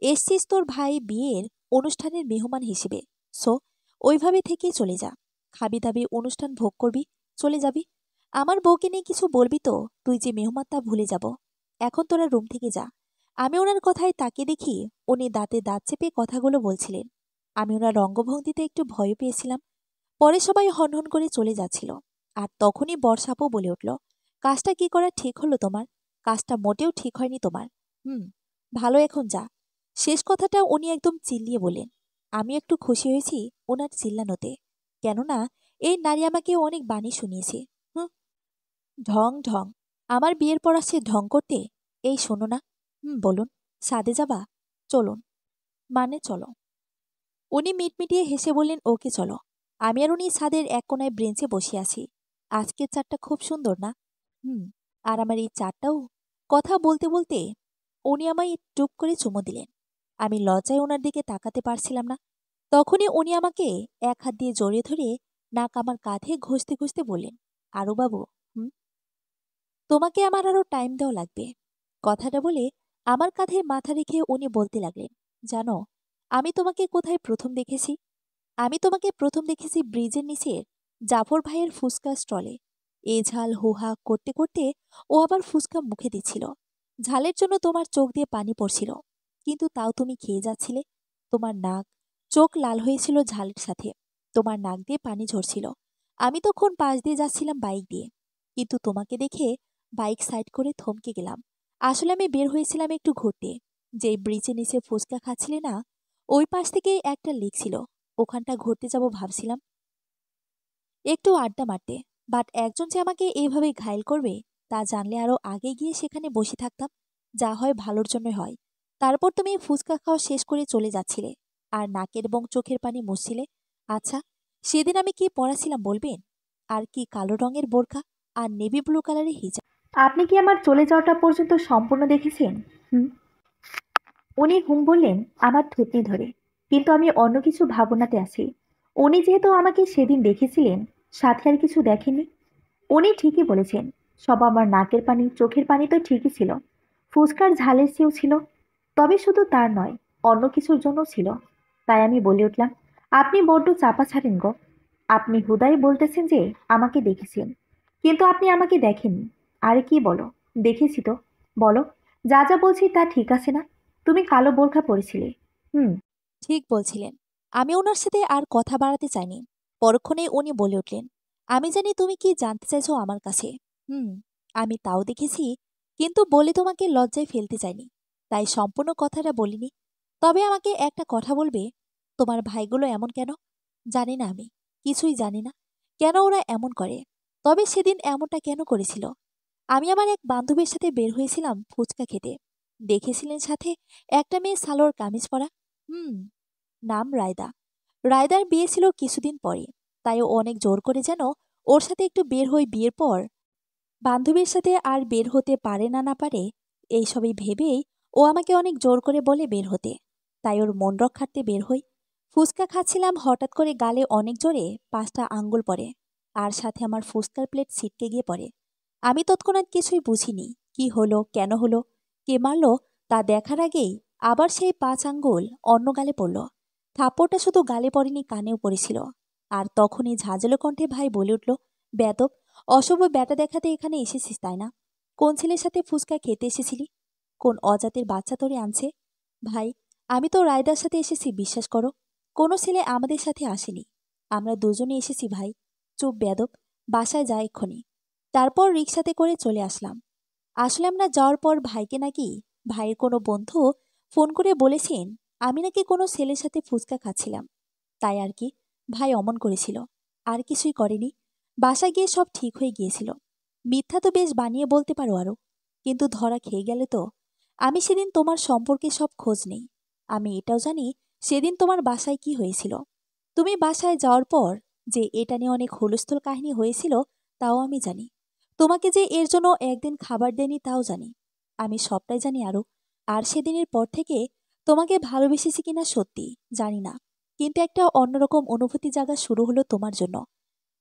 Speaker 1: এসছিস তোর ভাই বিয়ের অনুষ্ঠানের মেহমান হিসেবে। সো ওইভাবে থেকেই চলে যা। খাবি দাবি, অনুষ্ঠান ভোগ করবি, চলে যাবি। আমার বউকে নিয়ে কিছু বলবি তো? তুই যে মেহমান তা ভুলে যাব। এখন তোরা রুম থেকে যা। আমি ওনার কথায় তাকে দেখি উনি দাঁতে দাঁত চেপে কথাগুলো বলছিলেন। আমি ওনার রঙ্গভঙ্গিতে একটু ভয় পেয়েছিলাম। পরে সবাই হনহন করে চলে যাচ্ছিল। আর তখনই বর্ষাপও বলে উঠল, কাজটা কি করা ঠিক হলো তোমার? কাজটা মোটেও ঠিক হয়নি তোমার। হুম, ভালো, এখন যা। শেষ কথাটা উনি একদম চিল্লিয়ে বললেন। আমি একটু খুশি হয়েছি ওনার চিল্লানোতে, কেননা এই নারী আমাকে অনেক বাণী শুনিয়েছে। হুম, ঢং ঢং। আমার বিয়ের পর আসছে ঢং করতে। এই শোনো না। বলুন। সাদে যাবা? চলুন। মানে চলো। উনি মিটমিটিয়ে হেসে বললেন, ওকে চলো। আমি আর উনি ছাদের এক কোনায় ব্রেঞ্চে বসে আছি। আজকের চারটা খুব সুন্দর না? হুম। আর আমার এই চারটাও। কথা বলতে বলতে উনি আমায় টুপ করে চুমু দিলেন। আমি লজ্জায় ওনার দিকে তাকাতে পারছিলাম না। তখনই উনি আমাকে এক হাত দিয়ে জড়িয়ে ধরে নাক আমার কাঁধে ঘষতে ঘষতে বললেন, আরু বাবু, হুম, তোমাকে আমার আরো টাইম দেওয়া লাগবে। কথাটা বলে আমার কাঁধে মাথা রেখে উনি বলতে লাগলেন, জানো আমি তোমাকে কোথায় প্রথম দেখেছি? আমি তোমাকে প্রথম দেখেছি ব্রিজের নিচে জাফর ভাইয়ের ফুচকা স্টলে। এ ঝাল হুহা করতে করতে ও আবার ফুচকা মুখে দিচ্ছিল। ঝালের জন্য তোমার চোখ দিয়ে পানি পড়ছিল, কিন্তু তাও তুমি খেয়ে যাচ্ছিলে। তোমার নাক, চোখ লাল হয়েছিল ঝালের সাথে। তোমার নাক দিয়ে পানি ঝরছিল। আমি তখন পাশ দিয়ে যাচ্ছিলাম বাইক দিয়ে, কিন্তু তোমাকে দেখে বাইক সাইড করে থমকে গেলাম। আসলে আমি বের হয়েছিলাম একটু ঘুরতে। যেই ব্রিজের নিচে ফুচকা খাচ্ছিলে না, ওই পাশ থেকেই একটা লেক ছিল। ওখানটা ঘুরতে যাব ভাবছিলাম, একটু আড্ডা মারতে। বাট একজন যে আমাকে এইভাবে ঘায়েল করবে তা জানলে আরো আগে গিয়ে সেখানে বসে থাকতাম। যা হয় ভালোর জন্য হয়। তারপর তুমি ফুচকা খাওয়া শেষ করে চলে যাচ্ছিলে আর নাকের এবং চোখের পানি মুছছিলে। আচ্ছা, সেদিন আমি কি পরাছিলাম বলবেন? আর কি কালো রঙের বোরখা আর নেভি ব্লু কালারের হিজাব। আপনি কি আমার চলে যাওয়াটা পর্যন্ত সম্পূর্ণ দেখেছেন? হুম। উনি হুম বললেন আমার থুতনি ধরে। কিন্তু আমি অন্য কিছু ভাবনাতে আছি। উনি যেহেতু আমাকে সেদিন দেখেছিলেন, সাথে আর কিছু দেখেননি। উনি ঠিকই বলেছেন। সব আমার নাকের পানি, চোখের পানি তো ঠিকই ছিল। ফুসকার ঝালের চেয়েও ছিল। তবে শুধু তার নয়, অন্য কিছুর জন্য ছিল। তাই আমি বলে উঠলাম, আপনি বড্ড চাপা ছাড়েন গো। আপনি হুদাই বলতেছেন যে আমাকে দেখেছেন, কিন্তু আপনি আমাকে দেখেননি। আরে কি বলো? দেখেছি তো। বলো, যা যা বলছি তা ঠিক আছে না? তুমি কালো বোরখা পরেছিলে। হুম, ঠিক বলছিলেন। আমি ওনার সাথে আর কথা বাড়াতে চাইনি। পরক্ষণে উনি বলে উঠলেন, আমি জানি তুমি কি জানতে চাইছো আমার কাছে। হুম, আমি তাও দেখেছি, কিন্তু বলে তোমাকে লজ্জায় ফেলতে চাইনি, তাই সম্পূর্ণ কথাটা বলিনি। তবে আমাকে একটা কথা বলবে, তোমার ভাইগুলো এমন কেন? জানি না, আমি কিছুই জানি না কেন ওরা এমন করে। তবে সেদিন এমনটা কেন করেছিল? আমি আমার এক বান্ধবীর সাথে বের হয়েছিলাম ফুচকা খেতে। দেখেছিলেন সাথে একটা মেয়ে সালোয়ার কামিজ পরা। হুম, নাম রায়দা। রায়দার বিয়ে ছিল কিছুদিন পরে, তাই ও অনেক জোর করে যেন ওর সাথে একটু বের হই। বিয়ের পর বান্ধবীর সাথে আর বের হতে পারে না না পারে, এইসবই ভেবেই ও আমাকে অনেক জোর করে বলে বের হতে। তাই ওর মন রক্ষার্থে বের হই। ফুচকা খাচ্ছিলাম, হঠাৎ করে গালে অনেক জোরে 5টা আঙ্গুল পড়ে, আর সাথে আমার ফুচকার প্লেট ছিটকে গিয়ে পড়ে। আমি তৎক্ষণাৎ কিছুই বুঝিনি কি হলো, কেন হলো, কে মারলো তা দেখার আগেই আবার সেই 5 আঙ্গুল অন্য গালে পড়ল। থাপ্পড়টা শুধু গালে পড়েনি, কানেও পড়েছিল। আর তখনই ঝাঁঝালো কণ্ঠে ভাই বলে উঠল, বেয়াদব, অশুভ ব্যাটা দেখাতে এখানে এসেছিস তাই না? কোন ছেলের সাথে ফুচকা খেতে এসেছিলি? কোন অজাতের বাচ্চা তোরে আনছে? ভাই, আমি তো রায়দার সাথে এসেছি, বিশ্বাস করো। কোনো ছেলে আমাদের সাথে আসেনি। আমরা দুজনে এসেছি ভাই। চুপ বেয়াদব, বাসায় যা এক্ষুনি। তারপর রিকশাতে করে চলে আসলাম। আসলে আমরা যাওয়ার পর ভাইকে নাকি ভাইয়ের কোনো বন্ধু ফোন করে বলেছেন আমি নাকি কোনো ছেলের সাথে ফুচকা খাচ্ছিলাম। তাই আর কি, ভাই অমন করেছিল। আর কিছুই করেনি। বাসায় গিয়ে সব ঠিক হয়ে গিয়েছিল। মিথ্যা তো বেশ বানিয়ে বলতে পারো আরো, কিন্তু ধরা খেয়ে গেলে তো। আমি সেদিন তোমার সম্পর্কে সব খোঁজ নেই। আমি এটাও জানি সেদিন তোমার বাসায় কি হয়েছিল। তুমি বাসায় যাওয়ার পর যে এটা নিয়ে অনেক হুলস্থুল কাহিনী হয়েছিল, তাও আমি জানি। তোমাকে যে এর জন্য একদিন খাবার দেয়নি তাও জানি। আমি সবটাই জানি আরো। আর সেদিনের পর থেকে তোমাকে ভালোবেসেছি কিনা সত্যি জানি না, কিন্তু একটা অন্যরকম অনুভূতি জাগা শুরু হলো তোমার জন্য।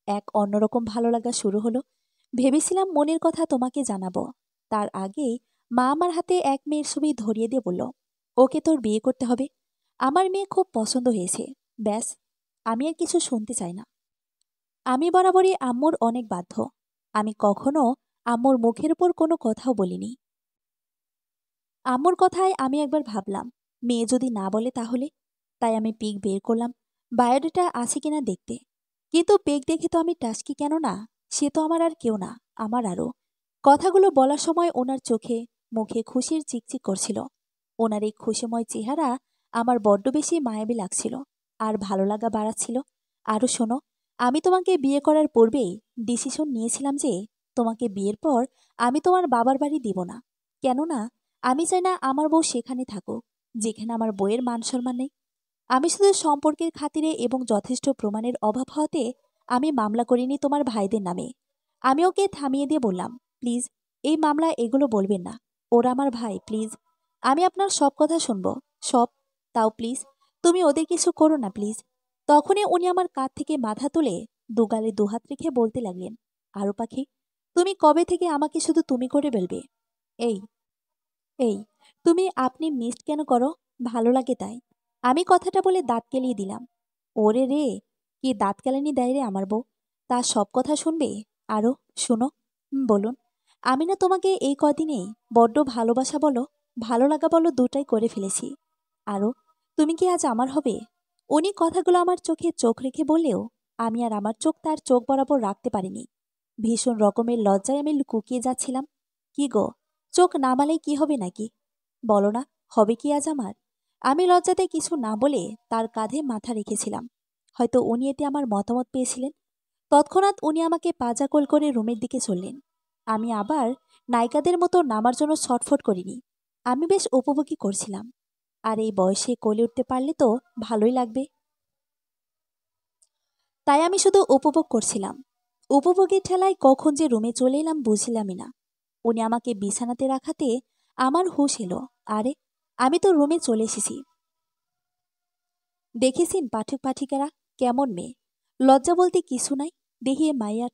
Speaker 1: এক অন্যরকম ভালো লাগা শুরু হলো। ভেবেছিলাম মনের কথা তোমাকে জানাবো। তার আগেই মা আমার হাতে এক মেয়ের ছবি ধরিয়ে দিয়ে বলল, ওকে তোর বিয়ে করতে হবে। আমার মেয়ে খুব পছন্দ হয়েছে। ব্যাস, আমি আর কিছু শুনতে চাই না। আমি বরাবরই আম্মুর অনেক বাধ্য। আমি কখনো আম্মুর মুখের উপর কোনো কথাও বলিনি। আম্মুর কথায় আমি একবার ভাবলাম, মেয়ে যদি না বলে তাহলে? তাই আমি পিক বের করলাম, বায়োডাটা আছে কিনা দেখতে। কিন্তু পিক দেখে তো আমি টাসকি, কেন না? সে তো আমার আর কেউ না, আমার আরও। কথাগুলো বলার সময় ওনার চোখে মুখে খুশির চিকচিক করছিল। ওনার এই খুশিময় চেহারা আমার বড্ড বেশি মায়াবী লাগছিল, আর ভালো লাগা বাড়াচ্ছিল। আরও শোনো, আমি তোমাকে বিয়ে করার পূর্বেই ডিসিশন নিয়েছিলাম যে তোমাকে বিয়ের পর আমি তোমার বাবার বাড়ি দিব না। কেননা আমি চাই না আমার বউ সেখানে থাকুক যেখানে আমার বউয়ের মান সম্মান নেই। আমি শুধু সম্পর্কের খাতিরে এবং যথেষ্ট প্রমাণের অভাব হওয়াতে আমি মামলা করিনি তোমার ভাইদের নামে। আমি ওকে থামিয়ে দিয়ে বললাম, প্লিজ, এই মামলা এগুলো বলবেন না। ওরা আমার ভাই, প্লিজ। আমি আপনার সব কথা শুনব, সব। তাও প্লিজ তুমি ওদের কিছু করো না, প্লিজ। তখনই উনি আমার কাঁধ থেকে মাথা তুলে দুগালে দুহাত রেখে বলতে লাগলেন, আরু পাখি, তুমি কবে থেকে আমাকে শুধু তুমি করে বলবে? এই এই তুমি আপনি মিসড কেন করো? ভালো লাগে তাই। আমি কথাটা বলে দাঁত কেলিয়ে দিলাম। ওরে রে, কি দাঁত কেলানি দেয় রে আমার বউ! তার সব কথা শুনবে? আরো শুনো। বলুন। আমি না তোমাকে এই কদিনেই বড্ড ভালোবাসা বলো, ভালো লাগা বলো, দুটাই করে ফেলেছি। আরো তুমি কি আজ আমার হবে? উনি কথাগুলো আমার চোখে চোখ রেখে বললেও আমি আর আমার চোখ তার চোখ বরাবর রাখতে পারিনি। ভীষণ রকমের লজ্জায় আমি কুকিয়ে যাচ্ছিলাম। কি গো, চোখ নামালেই কি হবে নাকি? বলো না, হবে কি আজ আমার? আমি লজ্জাতে কিছু না বলে তার কাঁধে মাথা রেখেছিলাম। হয়তো উনি এতে আমার মতামত পেয়েছিলেন। তৎক্ষণাৎ উনি আমাকে পাজাকোল করে রুমের দিকে চললেন। আমি আবার নায়িকাদের মতো নামার জন্য ছটফট করিনি। আমি বেশ উপভোগী করছিলাম। আর এই বয়সে কোলে উঠতে পারলে তো ভালোই লাগবে। তাই আমি শুধু উপভোগ করছিলাম। উপভোগের ঠেলায় কখন যে রুমে চলে এলাম বুঝলামই না। উনি আমাকে বিছানাতে রাখাতে আমার হুঁশ এলো। আরে, আমি তো রুমে চলে এসেছি। দেখেছেন পাঠক পাঠিকারা, কেমন মেয়ে! লজ্জা বলতে কিছু নাই, দেখিয়ে মাইয়ার।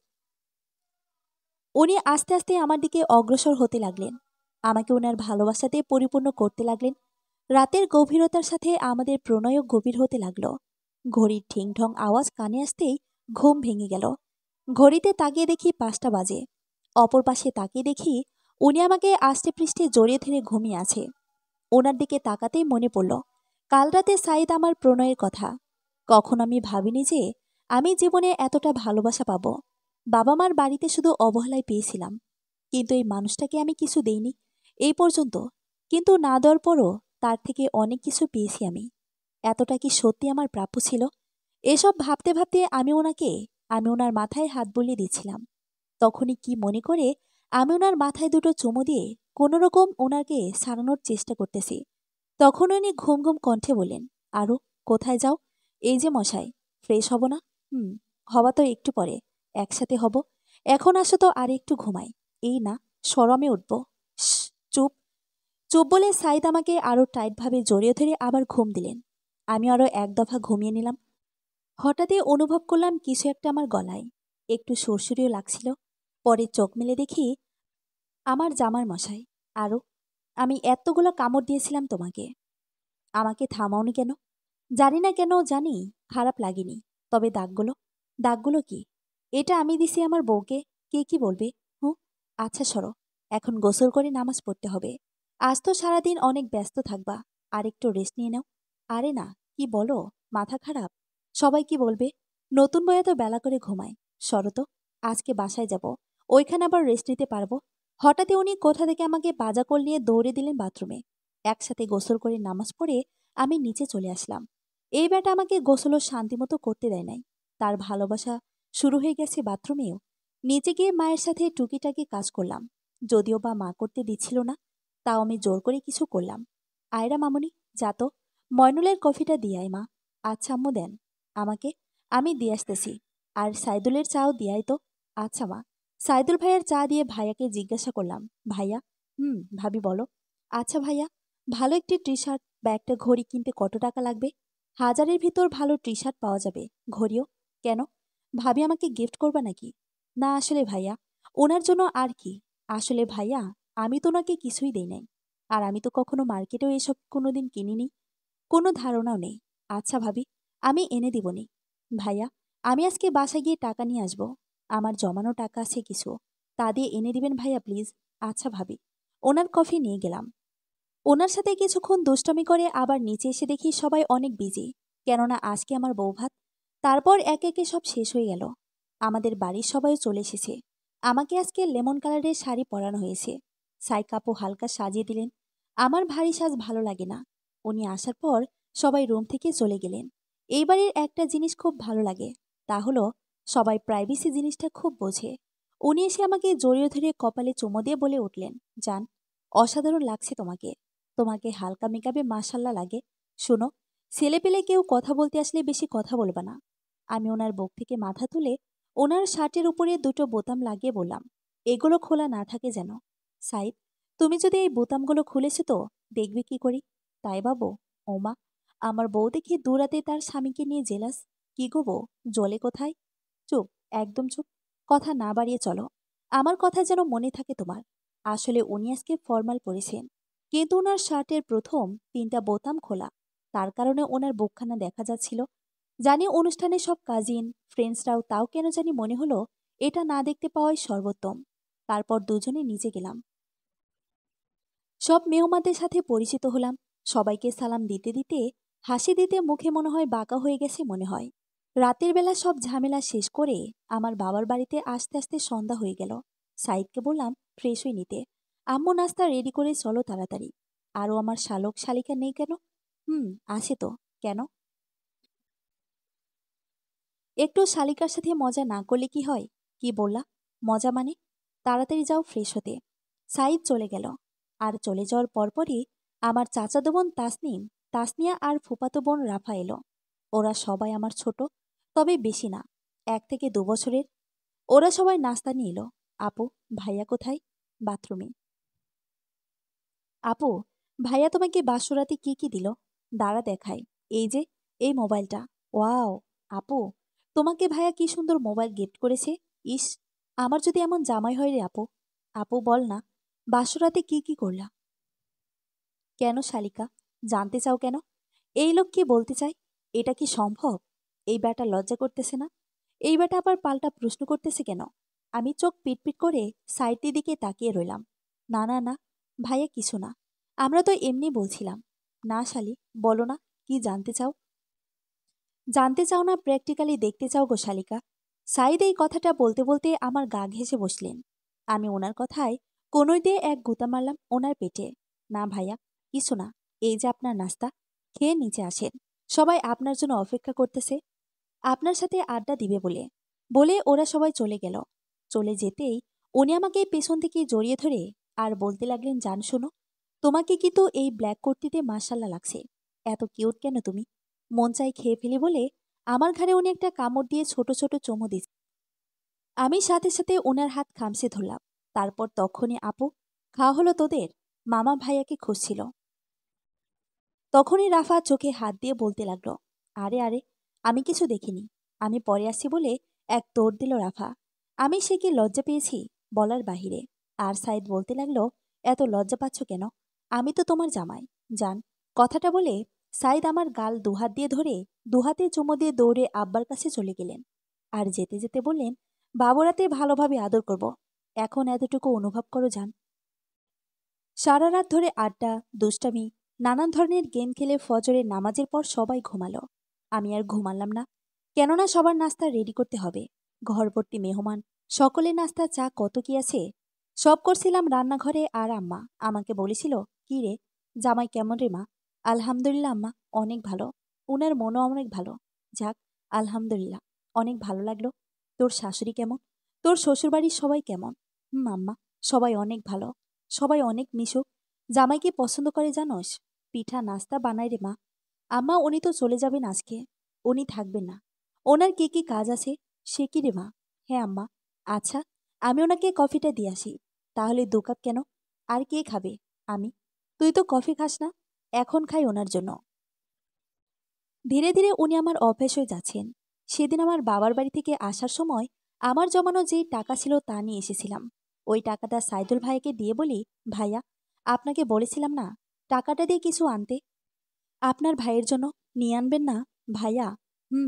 Speaker 1: উনি আস্তে আস্তে আমার দিকে অগ্রসর হতে লাগলেন। আমাকে ওনার ভালোবাসাতে পরিপূর্ণ করতে লাগলেন। রাতের গভীরতার সাথে আমাদের প্রণয়ও গভীর হতে লাগল। ঘড়ির ঠিংঠং আওয়াজ কানে আসতেই ঘুম ভেঙে গেল। ঘড়িতে তাকিয়ে দেখি 5টা বাজে। অপর পাশে তাকিয়ে দেখি উনি আমাকে আষ্টে পৃষ্ঠে জড়িয়ে ধরে ঘুমিয়ে আছে। ওনার দিকে তাকাতেই মনে পড়ল কাল রাতে সাইদ আমার প্রণয়ের কথা। কখন আমি ভাবিনি যে আমি জীবনে এতটা ভালোবাসা পাব। বাবা মার বাড়িতে শুধু অবহেলায় পেয়েছিলাম, কিন্তু এই মানুষটাকে আমি কিছু দেইনি এই পর্যন্ত। কিন্তু না দেওয়ার পরও তার থেকে অনেক কিছু পেয়েছি আমি। এতটা কি সত্যি আমার প্রাপ্য ছিল? এসব ভাবতে ভাবতে আমি ওনার মাথায় হাত বুলিয়ে দিচ্ছিলাম। তখনই কি মনে করে আমি ওনার মাথায় দুটো চুমু দিয়ে কোনোরকম ওনাকে সারানোর চেষ্টা করতেছি। তখন উনি ঘুম ঘুম কণ্ঠে বললেন, আরু, কোথায় যাও? এই যে মশাই, ফ্রেশ হব না? হবা তো একটু পরে, একসাথে হব। এখন আসো তো আর একটু ঘুমাই। এই না, সরমে উঠব। চুপ। চুপ বলে সাইদ আমাকে আরো টাইটভাবে জড়িয়ে ধরে আবার ঘুম দিলেন। আমি আরো এক দফা ঘুমিয়ে নিলাম। হঠাৎই অনুভব করলাম কিছু একটা আমার গলায়। একটু সুরসুরিও লাগছিল। পরে চোখ মেলে দেখি আমার জামার মশাই। আরো, আমি এতগুলো কামড় দিয়েছিলাম তোমাকে, আমাকে থামাওনি কেন? জানি না কেন জানি খারাপ লাগেনি। তবে দাগগুলো, দাগগুলো কি? এটা আমি দিছি আমার বউকে, কে কি বলবে? হুঁ। আচ্ছা সরো, এখন গোসল করে নামাজ পড়তে হবে। আজ তো সারাদিন অনেক ব্যস্ত থাকবা, আর একটু রেস্ট নিয়ে নাও। আরে না, কি বলো, মাথা খারাপ? সবাই কি বলবে? নতুন বইয়া তো বেলা করে ঘুমায়। সরো তো, আজকে বাসায় যাব, ওইখানে আবার রেস্ট নিতে পারবো। হঠাৎই উনি কোথা থেকে আমাকে বাজাকল নিয়ে দৌড়ে দিলেন বাথরুমে। একসাথে গোসল করে নামাজ পড়ে আমি নিচে চলে আসলাম। এই ব্যাটা আমাকে গোসলও শান্তিমতো করতে দেয় নাই। তার ভালোবাসা শুরু হয়ে গেছে বাথরুমেও। নিচে গিয়ে মায়ের সাথে টুকিটাকি কাজ করলাম। যদিও বা মা করতে দিচ্ছিল না, তাও আমি জোর করে কিছু করলাম। আয়রা মামুনি, যা তো, ময়নুলের কফিটা দিয়াই মা। আচ্ছা আম্মু, দেন আমাকে, আমি দিয়ে আসতেছি। আর সাইদুলের চাও দিয়াই তো। আচ্ছা মা। সাইদুল ভাইয়ার চা দিয়ে ভাইয়াকে জিজ্ঞাসা করলাম, ভাইয়া? ভাবি বলো। আচ্ছা ভাইয়া, ভালো একটি টি শার্ট বা একটা ঘড়ি কিনতে কত টাকা লাগবে? 1000-এর ভিতর ভালো টি শার্ট পাওয়া যাবে, ঘড়িও। কেন, ভাবি আমাকে গিফট করবা নাকি? না আসলে ভাইয়া, ওনার জন্য আর কি। আসলে ভাইয়া, আমি তো ওনাকে কিছুই দেই নাই। আর আমি তো কখনো মার্কেটেও এসব কোনোদিন কিনিনি। কোনো ধারণাও নেই। আচ্ছা ভাবি, আমি এনে দিবনি। ভাইয়া, আমি আজকে বাসায় গিয়ে টাকা নিয়ে আসব। আমার জমানো টাকা আছে কিছু, তা দিয়ে এনে দিবেন ভাইয়া প্লিজ। আচ্ছা ভাবি। ওনার কফি নিয়ে গেলাম। ওনার সাথে কিছুক্ষণ দুষ্টামি করে আবার নিচে এসে দেখি সবাই অনেক বিজি, কেননা আজকে আমার বৌভাত। তারপর একে একে সব শেষ হয়ে গেল। আমাদের বাড়ির সবাইও চলে এসেছে। আমাকে আজকে লেমন কালারের শাড়ি পরানো হয়েছে। সাইক আপু হালকা সাজিয়ে দিলেন। আমার ভারী সাজ ভালো লাগে না। উনি আসার পর সবাই রুম থেকে চলে গেলেন। এই বাড়ির একটা জিনিস খুব ভালো লাগে, তা হলো সবাই প্রাইভেসি জিনিসটা খুব বোঝে। উনি এসে আমাকে জড়িয়ে ধরে কপালে চুমো দিয়ে বলে উঠলেন, জান, অসাধারণ লাগছে তোমাকে। তোমাকে হালকা মেকআপে মাশাল্লাহ লাগে। শোনো, ছেলে পেলে কেউ কথা বলতে আসলে বেশি কথা বলবা না। আমি ওনার বুক থেকে মাথা তুলে ওনার শার্টের উপরে দুটো বোতাম লাগিয়ে বললাম, এগুলো খোলা না থাকে যেন। সাইদ, তুমি যদি এই বোতামগুলো খুলেছো তো দেখবে কি করি? তাই বাবু? ওমা, আমার বউ দেখি দূরাতে তার স্বামীকে নিয়ে জেলাস। কি গো বউ, জলে কোথায়? চুপ, একদম চুপ। কথা না বাড়িয়ে চলো। আমার কথা যেন মনে থাকে তোমার। আসলে উনি আজকে ফরমাল পরেছেন, কিন্তু ওনার শার্টের প্রথম তিনটা বোতাম খোলা। তার কারণে ওনার বুকখানা দেখা যাচ্ছিল। জানি অনুষ্ঠানে সব কাজিন ফ্রেন্ডসরাও, তাও কেন জানি মনে হলো এটা না দেখতে পাওয়াই সর্বোত্তম। তারপর দুজনে নিচে গেলাম। সব মেহমানদের সাথে পরিচিত হলাম। সবাইকে সালাম দিতে দিতে হাসি দিতে মুখে মনে হয় বাঁকা হয়ে গেছে মনে হয়। রাতের বেলা সব ঝামেলা শেষ করে আমার বাবার বাড়িতে আস্তে আস্তে সন্ধ্যা হয়ে গেল। সাইদকে বললাম ফ্রেশ হয়ে নিতে। আম্মু নাস্তা রেডি করে চলো তাড়াতাড়ি। আরও আমার শালক শালিকা নেই কেন? আছে তো। কেন? একটু শালিকার সাথে মজা না করলে কি হয়? কি বললা? মজা মানে? তাড়াতাড়ি যাও ফ্রেশ হতে। সাইদ চলে গেল। আর চলে যাওয়ার পরপরই আমার চাচাতো বোন তাসনিম, তাসনিয়া আর ফুপাতো বোন রাফা এলো। ওরা সবাই আমার ছোট, তবে বেশি না, 1 থেকে 2 বছরের। ওরা সবাই নাস্তা নিয়ে এলো। আপু, ভাইয়া কোথায়? বাথরুমে। আপু, ভাইয়া তোমাকে বাসরাতে কি কি দিল? দাঁড়া দেখাই। এই যে, এই মোবাইলটা। ওয়াও! আপু, তোমাকে ভাইয়া কি সুন্দর মোবাইল গিফট করেছে। ইস, আমার যদি এমন জামাই হয় রে আপু। আপু বল না, বাসরাতে কি কি করলা? কেন শালিকা, জানতে চাও কেন? এই লোক কি বলতে চায়? এটা কি সম্ভব? এই ব্যাটা লজ্জা করতেছে না? এই ব্যাটা আবার পাল্টা প্রশ্ন করতেছে কেন? আমি চোখ পিটপিট করে সাইডের দিকে তাকিয়ে রইলাম। না না না, ভাইয়া কিছু না। আমরা তো এমনি বলছিলাম। না শালি, বলো না, কি জানতে চাও? জানতে চাও না, প্র্যাকটিক্যালি দেখতে চাও গো শালিকা। সাইদ এই কথাটা বলতে বলতে আমার গা ঘেঁষে বসলেন। আমি ওনার কথায় কোনোই দিয়ে এক গুঁতা মারলাম ওনার পেটে। না ভাইয়া, কিছু না। এই যে আপনার নাস্তা, খেয়ে নিচে আসেন। সবাই আপনার জন্য অপেক্ষা করতেছে, আপনার সাথে আড্ডা দিবে বলে। বলে ওরা সবাই চলে গেল। চলে যেতেই উনি আমাকে পেছন থেকে জড়িয়ে ধরে আর বলতে লাগলেন, জান শোনো, তোমাকে কিন্তু এই ব্ল্যাক কুর্তিতে মাশাল্লাহ লাগছে। এত কিউট কেন তুমি? মন চাই খেয়ে ফেলি বলে আমার ঘাড়ে উনি একটা কামড় দিয়ে ছোট ছোট চুমু দিচ্ছে। আমি সাথে সাথে ওনার হাত খামছে ধরলাম। তারপর তখনই আপু, খাওয়া হলো তোদের? মামা ভাইয়াকে খুঁজছিল। তখনই রাফা চোখে হাত দিয়ে বলতে লাগলো, আরে আরে, আমি কিছু দেখিনি। আমি পরে আসছি বলে এক দৌড় দিল রাফা। আমি সে কি লজ্জা পেয়েছি বলার বাহিরে। আর সাইদ বলতে লাগলো, এত লজ্জা পাচ্ছ কেন? আমি তো তোমার জামাই। জান, কথাটা বলে সাইদ আমার গাল দুহাত দিয়ে ধরে দুহাতে চুমো দিয়ে দৌড়ে আব্বার কাছে চলে গেলেন। আর যেতে যেতে বললেন, বাবুরাতে ভালোভাবে আদর করব। এখন এতটুকু অনুভব করো জান। সারা রাত ধরে আড্ডা, দুষ্টামি, নানান ধরনের গেম খেলে ফজরের নামাজের পর সবাই ঘুমালো। আমি আর ঘুমালাম না, কেননা সবার নাস্তা রেডি করতে হবে। ঘরভর্তি মেহমান, সকলের নাস্তা চা কত কি আছে। সব করছিলাম রান্নাঘরে। আর আম্মা আমাকে বলেছিল, কি রে, জামাই কেমন রে মা? আলহামদুলিল্লাহ আম্মা, অনেক ভালো। উনার মনও অনেক ভালো। যাক, আলহামদুলিল্লাহ, অনেক ভালো লাগলো। তোর শাশুড়ি কেমন? তোর শ্বশুরবাড়ির সবাই কেমন? আম্মা, সবাই অনেক ভালো। সবাই অনেক মিশুক। জামাইকে পছন্দ করে জানোস? পিঠা নাস্তা বানায় রে মা। আম্মা, উনি তো চলে যাবেন আজকে। উনি থাকবেন না। ওনার কি কি কাজ আছে? সে কি রে মা? হ্যাঁ আম্মা। আচ্ছা, আমি ওনাকে কফিটা দিয়ে আসি। তাহলে 2 কাপ কেন? আর কে খাবে? আমি। তুই তো কফি খাস না। এখন খাই ওনার জন্য। ধীরে ধীরে উনি আমার অভ্যেস হয়ে যাচ্ছেন। সেদিন আমার বাবার বাড়ি থেকে আসার সময় আমার জমানো যেই টাকা ছিল তা নিয়ে এসেছিলাম। ওই টাকাটা সাইদুল ভাইকে দিয়ে বলি, ভাইয়া, আপনাকে বলেছিলাম না টাকাটা দিয়ে কিছু আনতে? আপনার ভাইয়ের জন্য নিয়ে আনবেন না? ভাইয়া?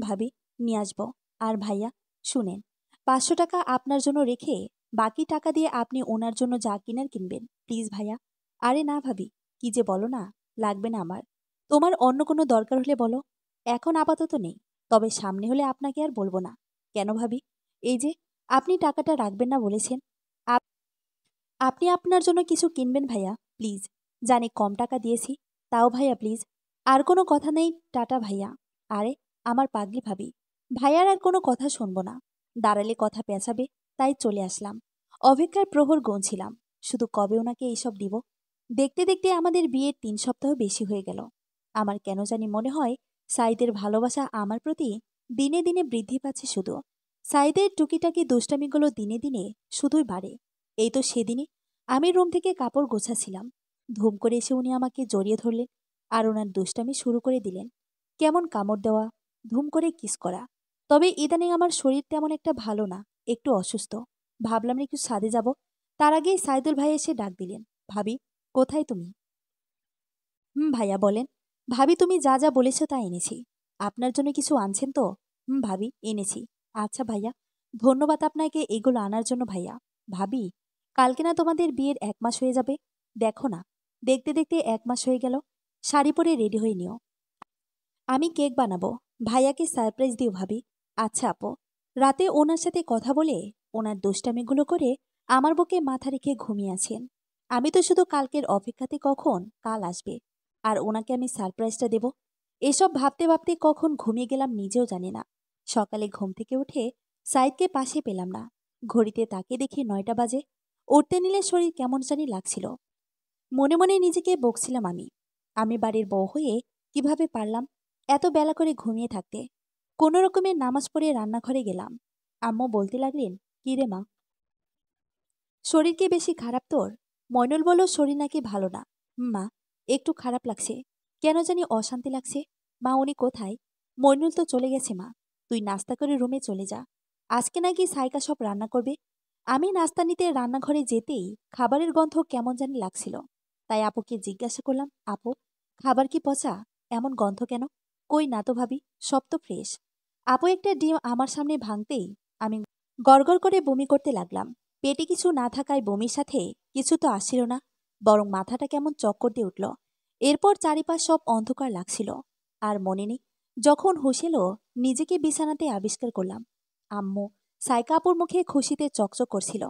Speaker 1: ভাবি, নিয়ে আসবো। আর ভাইয়া, শুনেন, ৫০০ টাকা আপনার জন্য রেখে বাকি টাকা দিয়ে আপনি ওনার জন্য যা কিনার কিনবেন। প্লিজ ভাইয়া। আরে না ভাবি, কি যে বলো না, লাগবে না আমার। তোমার অন্য কোনো দরকার হলে বলো। এখন আপাতত নেই। তবে সামনে হলে আপনাকে আর বলবো না। কেন ভাবি? এই যে, আপনি টাকাটা রাখবেন না বলেছেন। আপ আপনি আপনার জন্য কিছু কিনবেন ভাইয়া, প্লিজ। জানি কম টাকা দিয়েছি, তাও ভাইয়া প্লিজ। আর কোনো কথা নেই, টাটা ভাইয়া। আরে, আমার পাগলি ভাবি, ভাইয়ার আর কোনো কথা শুনবো না। দাঁড়ালে কথা পেঁচাবে, তাই চলে আসলাম। অপেক্ষার প্রহর গুনছিলাম, শুধু কবে ওনাকে এইসব দিব। দেখতে দেখতে আমাদের বিয়ের ৩ সপ্তাহ বেশি হয়ে গেল। আমার কেন জানি মনে হয় সাইদের ভালোবাসা আমার প্রতি দিনে দিনে বৃদ্ধি পাচ্ছে শুধু। সাইদের টুকিটাকি দুষ্টামিগুলো দিনে দিনে শুধুই বাড়ে। এই তো সেদিনই আমি রুম থেকে কাপড় গোছাচ্ছিলাম। ধুম করে এসে উনি আমাকে জড়িয়ে ধরলেন আর ওনার দুষ্টামি শুরু করে দিলেন। কেমন কামড় দেওয়া, ধুম করে কিস করা। তবে ইদানিং আমার শরীর তেমন একটা ভালো না, একটু অসুস্থ। ভাবলাম একটু ছাদে যাব। তার আগেই সাইদুল ভাই এসে ডাক দিলেন, ভাবি, কোথায় তুমি? ভাইয়া বলেন। ভাবি, তুমি যা যা বলেছ তা এনেছি। আপনার জন্য কিছু আনছেন তো? ভাবি, এনেছি। আচ্ছা ভাইয়া, ধন্যবাদ আপনাকে এগুলো আনার জন্য ভাইয়া। ভাবি, কালকে না তোমাদের বিয়ের ১ মাস হয়ে যাবে? দেখো না, দেখতে দেখতে ১ মাস হয়ে গেল। শাড়ি পরে রেডি হয়ে নিও। আমি কেক বানাবো, ভাইয়াকে সারপ্রাইজ দিও ভাবি। আচ্ছা আপু। রাতে ওনার সাথে কথা বলে ওনার দুষ্টামিগুলো করে আমার বুকে মাথা রেখে ঘুমিয়ে আছেন। আমি তো শুধু কালকের অপেক্ষাতে কখন কাল আসবে আর ওনাকে আমি সারপ্রাইজটা দেব। এসব ভাবতে ভাবতে কখন ঘুমিয়ে গেলাম নিজেও জানি না। সকালে ঘুম থেকে উঠে সাইদকে পাশে পেলাম না। ঘড়িতে তাকে দেখি ৯টা বাজে। উঠতে নিলে শরীর কেমন জানি লাগছিল। মনে মনে নিজেকে বকছিলাম আমি। আমি বাড়ির বউ হয়ে কিভাবে পারলাম এত বেলা করে ঘুমিয়ে থাকতে। কোনো রকমের নামাজ পড়ে রান্নাঘরে গেলাম। আম্মু বলতে লাগলেন, কি রে মা, শরীর কি বেশি খারাপ তোর? ময়নুল বলল শরীর নাকি ভালো না। মা, একটু খারাপ লাগছে, কেন জানি অশান্তি লাগছে। মা, উনি কোথায়? মইনুল তো চলে গেছে মা। তুই নাস্তা করে রুমে চলে যা। আজকে নাকি সাইকা সব রান্না করবে। আমি নাস্তা নিতে রান্নাঘরে যেতেই খাবারের গন্ধ কেমন জানি লাগছিল। তাই আপুকে জিজ্ঞাসা করলাম, আপু, খাবার কি পচা? এমন গন্ধ কেন? কই না তো ভাবি, সব তো ফ্রেশ। আপু একটা ডিম আমার সামনে ভাঙতেই আমি গড়গড় করে বমি করতে লাগলাম। পেটে কিছু না থাকায় বমির সাথে কিছু তো আসছিল না, বরং মাথাটা কেমন চক্কর দিয়ে উঠল। এরপর চারিপাশ সব অন্ধকার লাগছিল। আর মনে নেই, যখন হুঁশ এলো নিজেকে বিছানাতে আবিষ্কার করলাম। আম্মু সাইকা আপুর মুখে খুশিতে চকচক করছিল।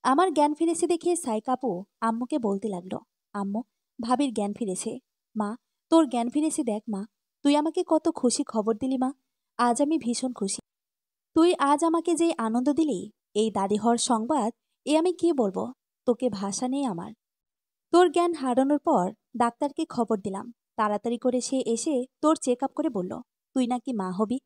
Speaker 1: আমার জ্ঞান ফিরেছে দেখে সাইকা আপু আম্মুকে বলতে লাগলো, আম্মু, ভাবির জ্ঞান ফিরেছে। মা, তোর জ্ঞান ফিরেছে দেখ মা। তুই আমাকে কত খুশি খবর দিলি মা। আজ আমি ভীষণ খুশি। তুই আজ আমাকে যে আনন্দ দিলি, এই দাদি হওয়ার সংবাদ, এ আমি কি বলবো, তোকে ভাষা নেই আমার। তোর জ্ঞান হারানোর পর ডাক্তারকে খবর দিলাম। তাড়াতাড়ি করে সে এসে তোর চেক আপ করে বলল, তুই নাকি মা হবি।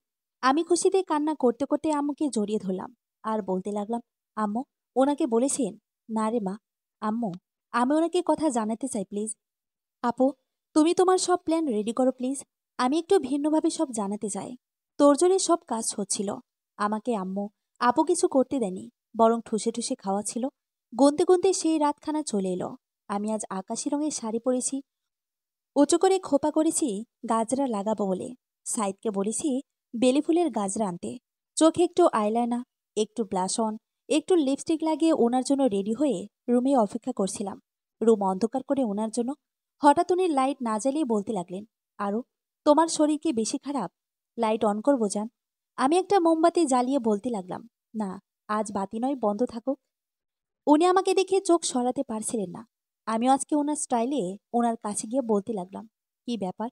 Speaker 1: আমি খুশিতে কান্না করতে করতে আম্মুকে জড়িয়ে ধরলাম আর বলতে লাগলাম, আম্মু, ওনাকে বলেছেন? না রে মা। আম্মু, আমি ওনাকে কথা জানাতে চাই প্লিজ। আপু, তুমি তোমার সব প্ল্যান রেডি করো প্লিজ। আমি একটু ভিন্নভাবে সব জানাতে চাই। তোর জন্যে সব কাজ হচ্ছিল। আমাকে আম্মু আপু কিছু করতে দেয়নি, বরং ঠুসে ঠুসে খাওয়াচ্ছিল। গুনতে গুনতে সেই রাতখানা চলে এলো। আমি আজ আকাশি রঙের শাড়ি পরেছি, উঁচু করে খোপা করেছি গাজরা লাগাবো বলে। সাইদকে বলেছি বেলি ফুলের গাজরা আনতে। চোখে একটু আইলাইনা, একটু ব্লাশ অন, একটু লিপস্টিক লাগিয়ে ওনার জন্য রেডি হয়ে রুমে অপেক্ষা করছিলাম। রুম অন্ধকার করে ওনার জন্য। হঠাৎ উনি লাইট না জ্বালিয়ে বলতে লাগলেন, আরও, তোমার শরীর কি বেশি খারাপ? লাইট অন করবো যান? আমি একটা মোমবাতি জ্বালিয়ে বলতে লাগলাম, না, আজ বাতি নয়, বন্ধ থাকুক। উনি আমাকে দেখে চোখ সরাতে পারছিলেন না। আমিও আজকে ওনার স্টাইলে ওনার কাছে গিয়ে বলতে লাগলাম, কি ব্যাপার,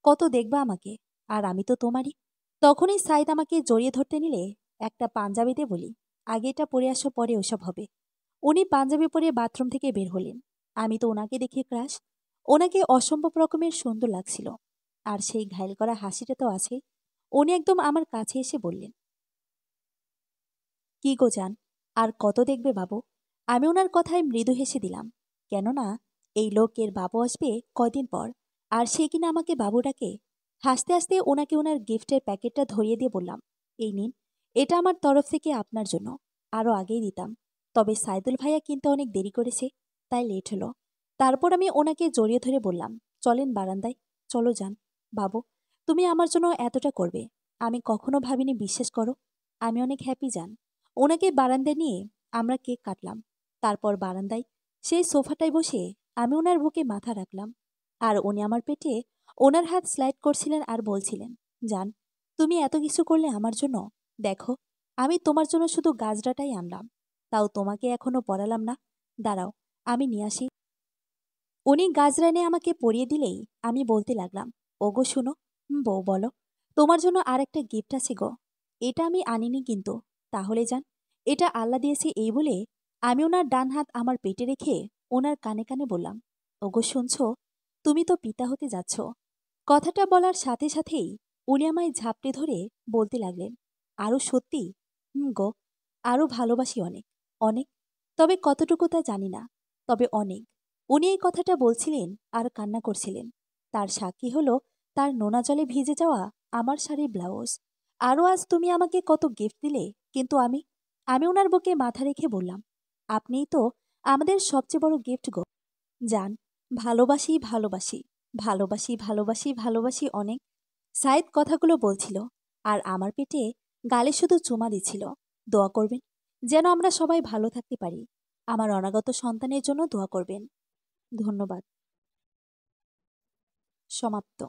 Speaker 1: কত দেখবা আমাকে, আর আমি তো তোমারই। তখনই সাইদ আমাকে জড়িয়ে ধরতে নিলে একটা পাঞ্জাবিতে বলি, আগে এটা পরে আসো, পরে ওসব হবে। উনি পাঞ্জাবি পরে বাথরুম থেকে বের হলেন। আমি তো ওনাকে দেখে ক্রাশ। ওনাকে অসম্ভব রকমের সুন্দর লাগছিল। আর সেই ঘায়েল করা হাসিটা তো আছে। উনি একদম আমার কাছে এসে বললেন, কি গো যান, আর কত দেখবে বাবু? আমি ওনার কথায় মৃদু হেসে দিলাম। কেননা এই লোকের বাবু আসবে কয়দিন পর, আর সে কিনা আমাকে বাবু ডাকে। হাসতে হাসতে ওনাকে ওনার গিফটের প্যাকেটটা ধরিয়ে দিয়ে বললাম, এই নিন, এটা আমার তরফ থেকে আপনার জন্য। আরও আগেই দিতাম, তবে সাইদুল ভাইয়া কিনতে অনেক দেরি করেছে, তাই লেট হলো। তারপর আমি ওনাকে জড়িয়ে ধরে বললাম, চলেন বারান্দায়, চলো যান। বাবু, তুমি আমার জন্য এতটা করবে আমি কখনো ভাবিনি, বিশ্বাস করো। আমি অনেক হ্যাপি জান। ওনাকে বারান্দায় নিয়ে আমরা কেক কাটলাম। তারপর বারান্দায় সেই সোফাটায় বসে আমি ওনার বুকে মাথা রাখলাম। আর উনি আমার পেটে ওনার হাত স্লাইড করছিলেন আর বলছিলেন, জান, তুমি এত কিছু করলে আমার জন্য। দেখো, আমি তোমার জন্য শুধু গাজরাটাই আনলাম, তাও তোমাকে এখনো পরালাম না। দাঁড়াও, আমি নিয়ে আসি। উনি গাজরা এনে আমাকে পরিয়ে দিলেই আমি বলতে লাগলাম, ওগো শুনো। বউ বলো। তোমার জন্য আর একটা গিফট আছে গো। এটা আমি আনিনি কিন্তু। তাহলে যান, এটা আল্লাহ দিয়েছে এই বলে আমি ওনার ডান হাত আমার পেটে রেখে ওনার কানে কানে বললাম, ওগো শুনছ, তুমি তো পিতা হতে যাচ্ছ। কথাটা বলার সাথে সাথেই উনি আমায় ঝাপটে ধরে বলতে লাগলেন, আরও সত্যি? গো, আরও ভালোবাসি অনেক, অনেক। তবে কতটুকু তা জানি না, তবে অনেক। উনি এই কথাটা বলছিলেন আর কান্না করছিলেন। তার সাক্ষী হলো তার নোনা জলে ভিজে যাওয়া আমার শাড়ির ব্লাউজ। আরও আজ তুমি আমাকে কত গিফট দিলে, কিন্তু আমি আমি ওনার বুকে মাথা রেখে বললাম, আপনিই তো আমাদের সবচেয়ে বড় গিফট গো। জান, ভালোবাসি ভালোবাসি, ভালোবাসি ভালোবাসি ভালোবাসি অনেক। সাইদ কথাগুলো বলছিল আর আমার পেটে গালে শুধু চুমা দিচ্ছিল। দোয়া করবেন যেন আমরা সবাই ভালো থাকতে পারি। আমার অনাগত সন্তানের জন্য দোয়া করবেন। ধন্যবাদ। সমাপ্ত।